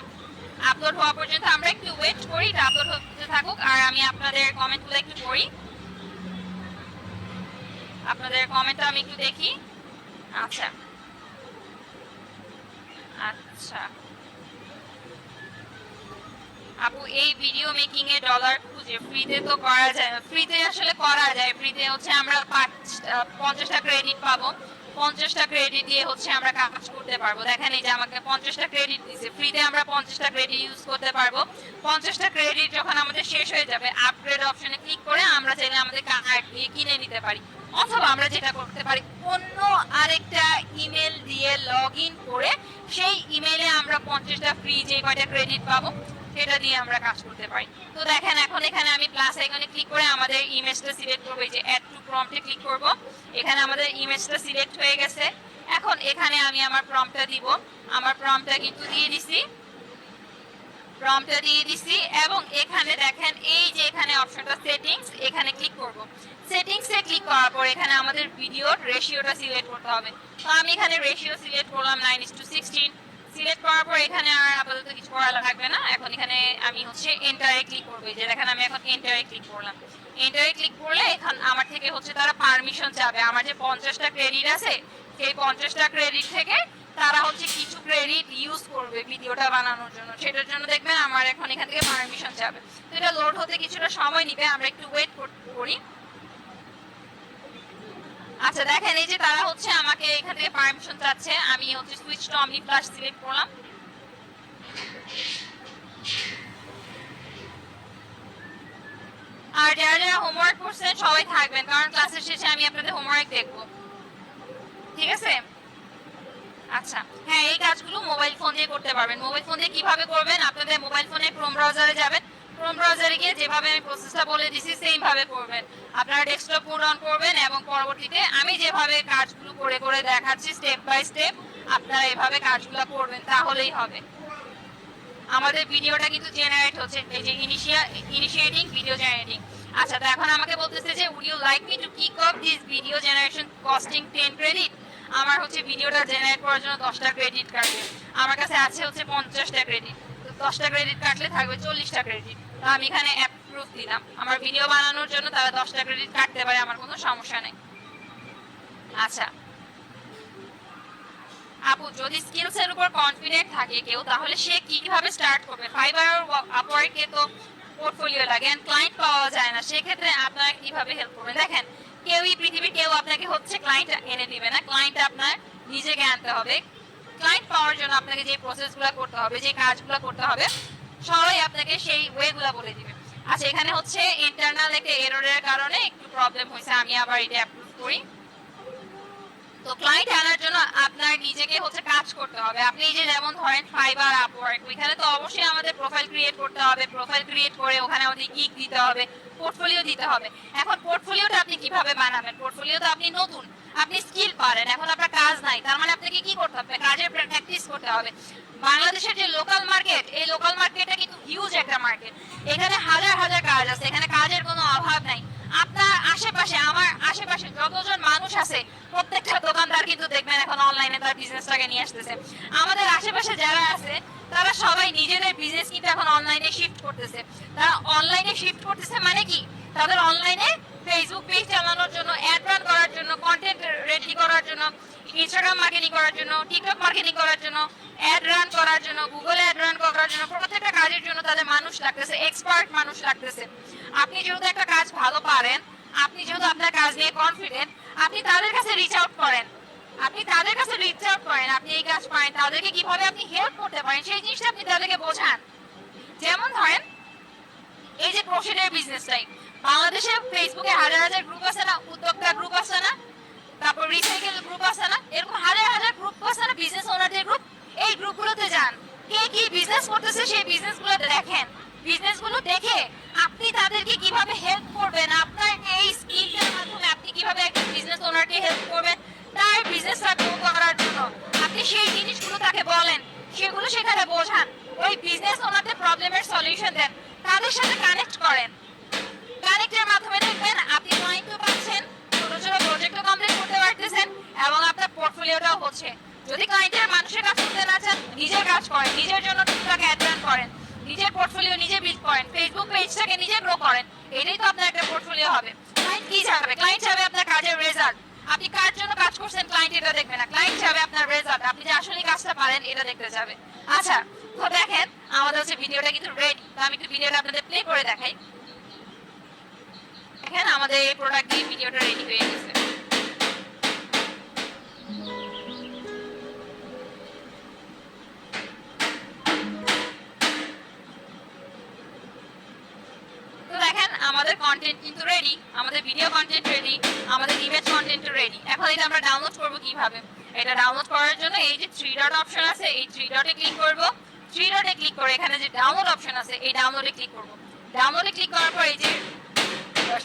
আপলোড হওয়া পর্যন্ত আমরা একটু ওয়েট করি, এটা আপলোড হতে থাকুক। আর আমি আপনাদের কমেন্টগুলো একটু পড়ি, আপনাদের কমেন্টটা আমি একটু দেখি। আচ্ছা আচ্ছা আপু এই ভিডিও মেকিং এ ডলার খুঁজে ফ্রিতে তো করা যায়, ফ্রিতে আসলে করা যায়। ফ্রিতে হচ্ছে আমরা 50টা ক্রেডিট পাবো, 50টা ক্রেডিট দিয়ে হচ্ছে আমরা কাজ করতে পারবো। দেখেন এই যে আমাকে 50টা ক্রেডিট দিয়েছে, ফ্রিতে আমরা 50টা ক্রেডিট ইউজ করতে পারবো। 50টা ক্রেডিট যখন আমাদের শেষ হয়ে যাবে আপগ্রেড অপশনে ক্লিক করে আমরা চাইলে আমাদের কার্ড দিয়ে কিনে নিতে পারি, অথবা আমরা যেটা করতে পারি অন্য আরেকটা ইমেল দিয়ে লগ ইন করে সেই ইমেলে আমরা 50টা ফ্রি যে কয়টা ক্রেডিট পাবো সেটা দিয়ে আমরা কাজ করতে পারি। তো দেখেন এখন এখানে আমি প্লাস আইকনে ক্লিক করে আমাদের ইমেজটা সিলেক্ট করব। এই যে অ্যাড টু প্রম্পটে ক্লিক করব, এখানে আমাদের ইমেজটা সিলেক্ট হয়ে গেছে। এখন এখানে আমি আমার প্রম্পটটা দিব। আমার প্রম্পটটা কিন্তু দিয়ে দিছি, প্রম্পটটা দিয়ে দিছি। এবং এখানে দেখেন এই যে এখানে অপশনটা সেটিংস, এখানে ক্লিক করব। সেটিংসে ক্লিক করার পর এখানে আমাদের ভিডিওর রেশিওটা সিলেক্ট করতে হবে। তো আমি এখানে রেশিও সিলেক্ট করলাম 9:16। সিলেক্ট করার পর এখানে আর আপাতত কিছু করা লাগবে না। এখন এখানে আমি হচ্ছে এন্টারে ক্লিক করব। যে দেখেন আমি এখন এন্টারে ক্লিক করলাম। এন্টারে ক্লিক করলে এখন আমার থেকে হচ্ছে তারা পারমিশন চাবে। আমার যে 50টা ক্রেডিট আছে সেই 50টা ক্রেডিট থেকে তারা হচ্ছে কিছু ক্রেডিট ইউজ করবে ভিডিওটা বানানোর জন্য, সেটার জন্য দেখবেন আমার এখন এখান থেকে পারমিশন চাবে। তো এটা লোড হতে কিছুটা সময় নেবে, আমরা একটু ওয়েট করি। আচ্ছা দেখেন এই যে তারা হচ্ছে আমাকে এখান থেকে পারমিশন চাচ্ছে। আমি হচ্ছে সুইচ টু অমনি ফ্ল্যাশ সিলেক্ট করলাম। আর যারা যারা হোমওয়ার্ক করছেন সবাই থাকবেন, কারণ ক্লাসের শেষে আমি আপনাদের হোমওয়ার্ক দেখবো, ঠিক আছে? আচ্ছা হ্যাঁ, এই কাজগুলো মোবাইল ফোন দিয়ে করতে পারবেন। মোবাইল ফোন দিয়ে কিভাবে করবেন, আপনাদের মোবাইল ফোনে ক্রোম ব্রাউজারে যাবেন। ক্রোম ব্রাউজারে গিয়ে যেভাবে আমি প্রসেসটা বলে দিছি সেম ভাবে করবেন। আপনারা ডেস্কটপ মোড অন করবেন এবং পরবর্তীতে আমি যেভাবে কাজগুলো করে করে দেখাচ্ছি স্টেপ বাই স্টেপ আপনারা এভাবে কাজগুলো করবেন, তাহলেই হবে। আমাদের ভিডিওটা কিন্তু জেনারেট হচ্ছে, এই যে ইনিশিয়েটিং ভিডিও জেনারেটিং। আচ্ছা তো এখন আমাকে বলতেছে যে would you like me to kick off this video generation costing 10 credit. আমার হচ্ছে ভিডিওটা জেনারেট করার জন্য 10টা ক্রেডিট কাটবে। আমার কাছে আছে হচ্ছে 50টা ক্রেডিট, তো 10টা ক্রেডিট কাটলে থাকবে 40টা ক্রেডিট। তো আমি এখানে অ্যাপ্রুভ দিলাম। আমার ভিডিও বানানোর জন্য তারা 10টা ক্রেডিট কাটতে পারে, আমার কোনো সমস্যা নেই। আচ্ছা আপু যদি স্কিলস এর উপর কনফিডেন্ট থাকে কেউ, তাহলে সে কিভাবে স্টার্ট করবে? ফাইবার আর আপওয়ার্কে তো পোর্টফোলিও লাগে, এন্ড ক্লায়েন্ট পাওয়া যায় না, সেক্ষেত্রে আপনারা কিভাবে হেল্প করবেন? দেখেন কেউই পৃথিবীর কেউ আপনাকে হচ্ছে ক্লায়েন্ট এনে দিবে না, ক্লায়েন্ট আপনার নিজেকে আনতে হবে। ক্লায়েন্ট পাওয়ার জন্য আপনাকে যে প্রসেসগুলো করতে হবে, যে কাজগুলো করতে হবে, সবাই আপনাকে সেই ওয়েগুলো বলে দিবে। আচ্ছা এখানে হচ্ছে ইন্টারনাল একটা এররের কারণে একটু প্রবলেম হয়েছে, আমি আবার এটা অ্যাপ্রুভ করি। তো ক্লায়েন্ট আনার জন্য আপনার নিজেকে হচ্ছে কাজ করতে হবে। আপনি যে যেমন ধরেন ফাইবার, আপওয়ার্ক, ওইখানে তো অবশ্যই আমাদের প্রোফাইল ক্রিয়েট করতে হবে। প্রোফাইল ক্রিয়েট করে ওখানে আমাদের গিগ দিতে হবে, পোর্টফোলিও দিতে হবে। এখন পোর্টফোলিওটা আপনি কিভাবে বানাবেন? পোর্টফোলিও তো আপনি নতুন, আপনি স্কিল পারেন, এখন আপনার কাজ নাই, তার মানে আপনাকে কি করতে হবে? কাজের প্র্যাকটিস করতে হবে। বাংলাদেশের যে লোকাল মার্কেট, এই লোকাল মার্কেটটা কিন্তু হিউজ একটা মার্কেট। এখানে হাজার হাজার কাজ আছে, এখানে কাজের কোনো অভাব নাই। আপনার আশেপাশে, আমার আশেপাশে যতজন মানুষ আছে, প্রত্যেকটা দোকানদার কিন্তু দেখবেন এখন অনলাইনে তার বিজনেসটাকে নিয়ে আসতেছে। আমাদের আশেপাশে যারা আছে তারা সবাই নিজেদের বিজনেস কিন্তু এখন অনলাইনে শিফট করতেছে। তারা অনলাইনে শিফট করতেছে মানে কি? তাদের অনলাইনে ফেসবুক পেজ চালানোর জন্য, অ্যাড রান করার জন্য, কন্টেন্ট রেডি করার জন্য, ইনস্টাগ্রাম মার্কেটিং করার জন্য, টিকটক মার্কেটিং করার জন্য, অ্যাড রান করার জন্য, গুগলে অ্যাড রান করার জন্য, প্রত্যেকটা কাজের জন্য তাদের মানুষ লাগতেছে, এক্সপার্ট মানুষ লাগতেছে। আপনি যেহেতু একটা কাজ ভালো পারেন, আপনি যেহেতু আপনার কাজ নিয়ে কনফিডেন্ট, আপনি তাদের কাছে রিচ আউট করেন। আপনি এই কাজ পারেন, তাদেরকে কিভাবে আপনি হেল্প করতে পারেন সেই জিনিসটা আপনি তাদেরকে বোঝান। যেমন ধরেন এই যে ক্রোশেটের বিজনেসটাই, বাংলাদেশে ফেসবুকে হাজার হাজার গ্রুপ আছে না, উদ্যোক্তা গ্রুপ আছে না, তারপর রিসাইকেল গ্রুপ আছে না, এরকম হাজার হাজার গ্রুপ আছে না, বিজনেস ওনারদের গ্রুপ। এই গ্রুপগুলোতে যান, কে কি বিজনেস করতেছে সেই বিজনেসগুলো দেখেন। বিজনেসগুলো দেখে আপনি তাদেরকে কিভাবে হেল্প করবেন, আপনার এই স্কিলটার মাধ্যমে আপনি কিভাবে একটা বিজনেস ওনারকে হেল্প করবেন তার বিজনেসটা গ্রো করার জন্য, আপনি সেই জিনিসগুলো তাকে বলেন, সেগুলো সেখানে বোঝান। ওই বিজনেস ওনারদের প্রবলেমের সলিউশন দেন, তাদের সাথে কানেক্ট করেন। কানেক্টের মাধ্যমে দেখবেন আপনি ক্লায়েন্টও পাচ্ছেন, ছোট ছোট প্রজেক্টও কমপ্লিট করতে পারতেছেন, এবং আপনার পোর্টফোলিওটাও হচ্ছে। যদি ক্লায়েন্টের মানুষের কাজ করতে না চান, নিজের কাজ করেন, নিজের জন্য টুকটাক অ্যাড রান করেন, নিজের পোর্টফোলিও নিজে বিল্ড করেন, ফেসবুক পেজটাকে নিজে গ্রো করেন, এটাই তো আপনার একটা পোর্টফোলিও হবে। ক্লায়েন্ট কি চাবে? ক্লায়েন্ট চাবে আপনার কাজের রেজাল্ট। আপনি কার জন্য কাজ করছেন ক্লায়েন্ট এটা দেখবে না, ক্লায়েন্ট চাবে আপনার রেজাল্ট, আপনি যে আসলে কাজটা পারেন এটা দেখতে যাবে। আচ্ছা, তো দেখেন আমাদের হচ্ছে ভিডিওটা কিন্তু রেডি। তো আমি একটু ভিডিওটা আপনাদের প্লে করে দেখাই। দেখেন আমাদের এই প্রোডাক্ট দিয়ে ভিডিওটা রেডি হয়ে গেছে। আমাদের কন্টেন্ট কিন্তু রেডি, আমাদের ভিডিও কন্টেন্ট রেডি, আমাদের ইমেজ কন্টেন্ট রেডি। এখন এটা আমরা ডাউনলোড করব কিভাবে? এটা ডাউনলোড করার জন্য এই যে 3 ডট অপশন আছে, এই 3 ডটে ক্লিক করব। 3 ডটে ক্লিক করে এখানে যে ডাউনলোড অপশন আছে, এই ডাউনলোডে ক্লিক করব। ডাউনলোডে ক্লিক করার পর এই যে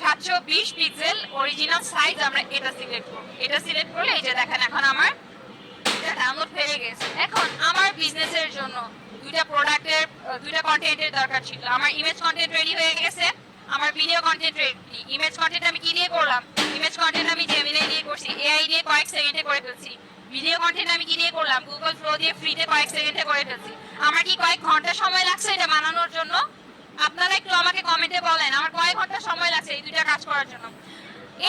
720 পিক্সেল অরিজিনাল সাইজ আমরা এটা সিলেক্ট করব। এটা সিলেক্ট করলে এই যে দেখেন এখন আমার এটা ডাউনলোড হয়ে গেছে। এখন আমার বিজনেসের জন্য দুইটা কন্টেন্টের দরকার ছিল। আমার ইমেজ কন্টেন্ট রেডি হয়ে গেছে, আমার video content ready. Image content আমি কি দিয়ে করলাম? ইমেজ কন্টেন্ট আমি জেমিনাই দিয়ে করছি, এআই দিয়ে কয়েক সেকেন্ডে করে ফেলছি। ভিডিও কন্টেন্ট আমি কি দিয়ে করলাম? গুগল ফ্লো দিয়ে ফ্রিতে কয়েক সেকেন্ডে করে ফেলছি। আমার কি কয়েক ঘন্টা সময় লাগছে এটা বানানোর জন্য? আপনারা একটু আমাকে কমেন্টে বলেন আমার কয়েক ঘন্টা সময় লাগছে এই দুইটা কাজ করার জন্য।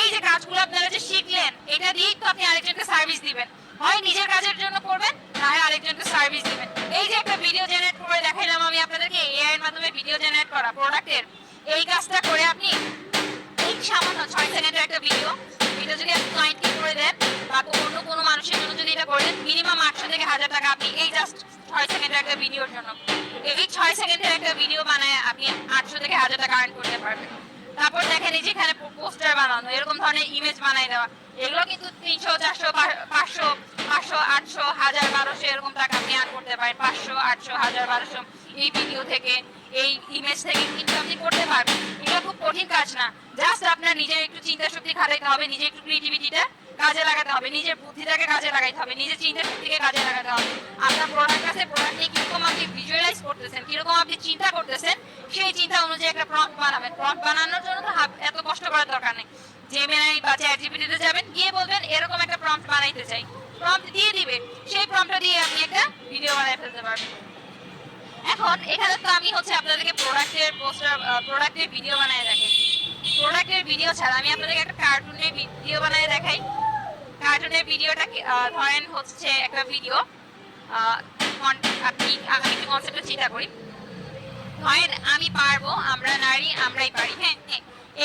এই যে কাজগুলো আপনারা যে শিখলেন, এটা দিয়েই তো আপনি আরেকজনকে সার্ভিস দিবেন। হয় নিজের কাজের জন্য করবেন, না হয় আরেকজনকে সার্ভিস দিবেন। এই যে একটা ভিডিও জেনারেট করে দেখাইলাম আমি আপনাদেরকে, এআই এর মাধ্যমে ভিডিও জেনারেট করা প্রোডাক্টের, এই কাজটা করে আপনি এই সামান্য 6 সেকেন্ডের একটা ভিডিও, এটা যদি আপনি ক্লায়েন্টকে করে দেন বা অন্য কোনো মানুষের জন্য যদি এটা করে দেন, মিনিমাম 800 থেকে 1000 টাকা আপনি এই জাস্ট 6 সেকেন্ডের একটা ভিডিওর জন্য, এই 6 সেকেন্ডের একটা ভিডিও বানায় আপনি 800 থেকে 1000 টাকা আর্ন করতে পারবেন। তারপর দেখেন এই যে এখানে পোস্টার বানানো, এরকম ধরনের ইমেজ বানাই দেওয়া, এগুলো কিন্তু 300, 400, 500, 800, 1000, 1200 এরকম টাকা আপনি আর্ন করতে পারেন। 500, 800, 1000, 1200 এই ভিডিও থেকে, এই ইমেজ থেকে কিন্তু আপনি করতে পারবেন। এটা খুব কঠিন কাজ না, জাস্ট আপনার নিজের একটু চিন্তা শক্তি খাটাইতে হবে, নিজের একটু ক্রিয়েটিভিটিটা কাজে লাগাতে হবে, নিজের বুদ্ধিটাকে কাজে লাগাইতে হবে, নিজের চিন্তা শক্তিকে কাজে লাগাতে হবে। আপনার প্রোডাক্ট আছে, প্রোডাক্ট নিয়ে কিরকম আপনি ভিজুয়ালাইজ করতেছেন, কিরকম আপনি চিন্তা করতেছেন, সেই চিন্তা অনুযায়ী একটা প্রম্পট বানাবেন। প্রম্পট বানানোর জন্য তো এত কষ্ট করার দরকার নেই। জেমিনাই বা চ্যাটজিপিটিতে যাবেন, গিয়ে বলবেন এরকম একটা প্রম্পট বানাইতে চাই, প্রম্পট দিয়ে দিবে, সেই প্রম্পটটা দিয়ে আপনি একটা ভিডিও বানাই ফেলতে পারবেন। এখন এখানে তো আমি হচ্ছে আপনাদেরকে প্রোডাক্টের ভিডিও বানায় দেখাই। প্রোডাক্টের ভিডিও ছাড়া আমি আপনাদেরকে একটা কার্টুনের ভিডিও বানায় দেখাই। কার্টুনের ভিডিওটা ধরেন হচ্ছে একটা ভিডিও, আমি একটু কনসেপ্টটা চিন্তা করি। ধরেন আমি পারবো, আমরা নারী, আমরাই পারি। হ্যাঁ,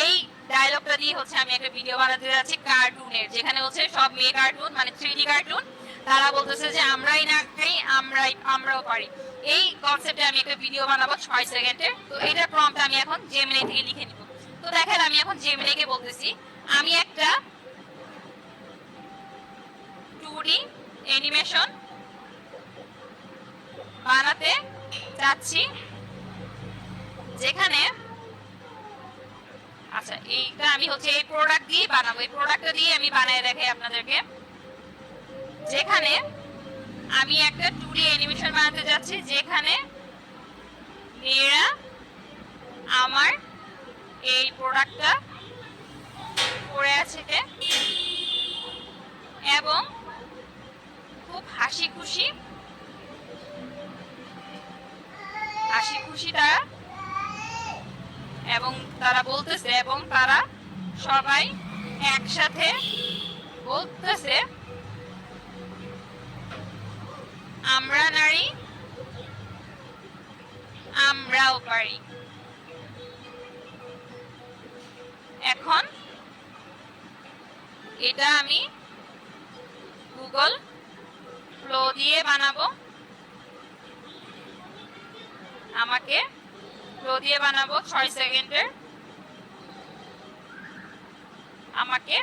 এই ডায়লগটা দিয়ে হচ্ছে আমি একটা ভিডিও বানাতে যাচ্ছি কার্টুনের, যেখানে হচ্ছে সব মেয়ে কার্টুন, মানে 3D কার্টুন। তারা বলতেছে যে আমরাই নারী, আমরাও পারি। এই কনসেপ্টে আমি একটা ভিডিও বানাবো 6 সেকেন্ডের। তো এইটার প্রম্পট আমি এখন জেমিনাই থেকে লিখে নিব। তো দেখেন আমি এখন জেমিনাইকে বলতেছি আমি একটা একটি অ্যানিমেশন বানাতে যাচ্ছি, যেখানে আচ্ছা এইটা আমি হচ্ছে এই প্রোডাক্ট দিয়ে বানাবো। এই প্রোডাক্টটা দিয়ে আমি বানিয়ে দেখাই আপনাদেরকে, যেখানে আমি একটা 2D অ্যানিমেশন বানাতে যাচ্ছি, যেখানে মেয়েরা আমার এই প্রোডাক্টটা পরে আছে এবং খুব হাসি খুশি তারা, এবং তারা বলতেছে, এবং তারা সবাই একসাথে বলতেছে, আমরা নারী আমরাও পারি। এখন এটা আমি গুগল ফ্লো দিয়ে বানাবো। আমাকে ফ্লো দিয়ে বানাবো 6 সেকেন্ডের। আমাকে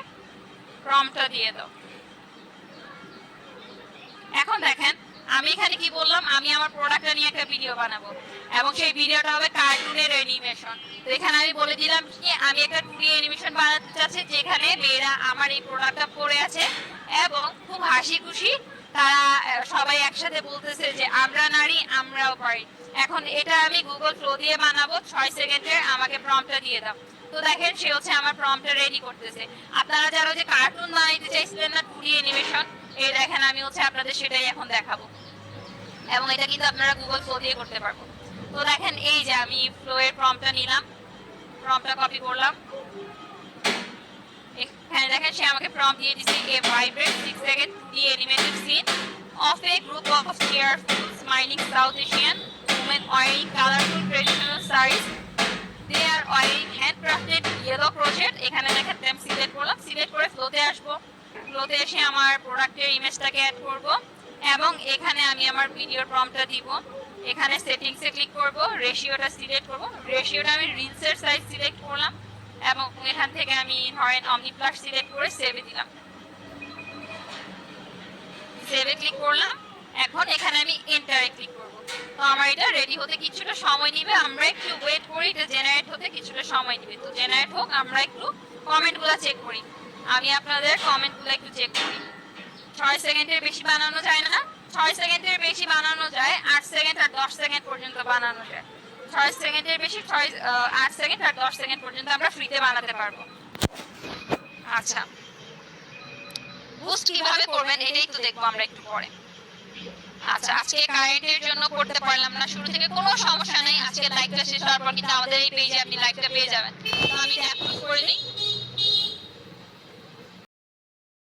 প্রম্পটটা দিয়ে দাও। এখন দেখেন আমি এখানে কি বললাম, আমি আমার প্রোডাক্টটা নিয়ে একটা ভিডিও বানাবো এবং সেই ভিডিওটা হবে কার্টুনের অ্যানিমেশন। তো এখানে আমি বলে দিলাম কি আমি একটা 2D অ্যানিমেশন বানাতে চাচ্ছি, যেখানে মেয়েরা আমার এই প্রোডাক্টটা পরে আছে এবং খুব হাসি খুশি তারা সবাই একসাথে বলতেছে যে আমরা নারী আমরাও পারি। এখন এটা আমি গুগল ফ্লো দিয়ে বানাবো 6 সেকেন্ডের। আমাকে প্রম্পটটা দিয়ে দাও। তো দেখেন সে হচ্ছে আমার প্রম্পটটা রেডি করতেছে। আপনারা যারা যে কার্টুন বানাইতে চাইছিলেন না 2D অ্যানিমেশন, এই দেখেন আমি হচ্ছে আপনাদের সেটাই এখন দেখাবো, এবং এটা কিন্তু আপনারা গুগল ফ্লো দিয়ে করতে পারবো। তো দেখেন এই যে আমি ফ্লো এর প্রম্পটটা নিলাম, প্রম্পটটা কপি করলাম। এখানে দেখেন সে আমাকে প্রম্পট দিয়ে দিয়েছে, a vibrant 6 second 2D animated scene of a group of cheerful smiling South Asian women wearing colorful traditional sarees. They are wearing handcrafted yellow crochet. এখানে দেখেন আমি সিলেক্ট করলাম, সিলেক্ট করে ফ্লোতে আসবো। ফ্লোতে এসে আমার প্রোডাক্টের ইমেজটাকে অ্যাড করব এবং এখানে আমি আমার ভিডিওর প্রম্পটটা দিব। এখানে সেটিংসে ক্লিক করব, রেশিওটা সিলেক্ট করব। রেশিওটা আমি রিলসের সাইজ সিলেক্ট করলাম এবং এখান থেকে আমি ধরেন অমনি প্লাস সিলেক্ট করে সেভে দিলাম। সেভে ক্লিক করলাম। এখন এখানে আমি এন্টারে ক্লিক করব। তো আমার এটা রেডি হতে কিছুটা সময় নেবে, আমরা একটু ওয়েট করি, এটা জেনারেট হতে কিছুটা সময় নেবে। তো জেনারেট হোক, আমরা একটু কমেন্টগুলো চেক করি। আমি আপনাদের কমেন্টগুলো একটু চেক করি। 6 সেকেন্ডের বেশি বানানো যায় না। 6 সেকেন্ডের বেশি বানানো যায় 8 সেকেন্ড আর 10 সেকেন্ড পর্যন্ত বানানো যায়। 6 সেকেন্ডের বেশি 8 সেকেন্ড আর 10 সেকেন্ড পর্যন্ত আমরা ফ্রিতে বানাতে পারবো। আচ্ছা, বুস্ট কিভাবে করবেন এটাই তো দেখবো আমরা একটু পরে। আচ্ছা, আজকে কারেন্টের জন্য করতে পারলাম না শুরু থেকে, কোনো সমস্যা নেই। আজকে লাইভটা শেষ হওয়ার পর কিন্তু আমাদের এই পেজে আপনি লাইভটা পেয়ে যাবেন। তো আমি এটা অ্যাপ্রুভ করে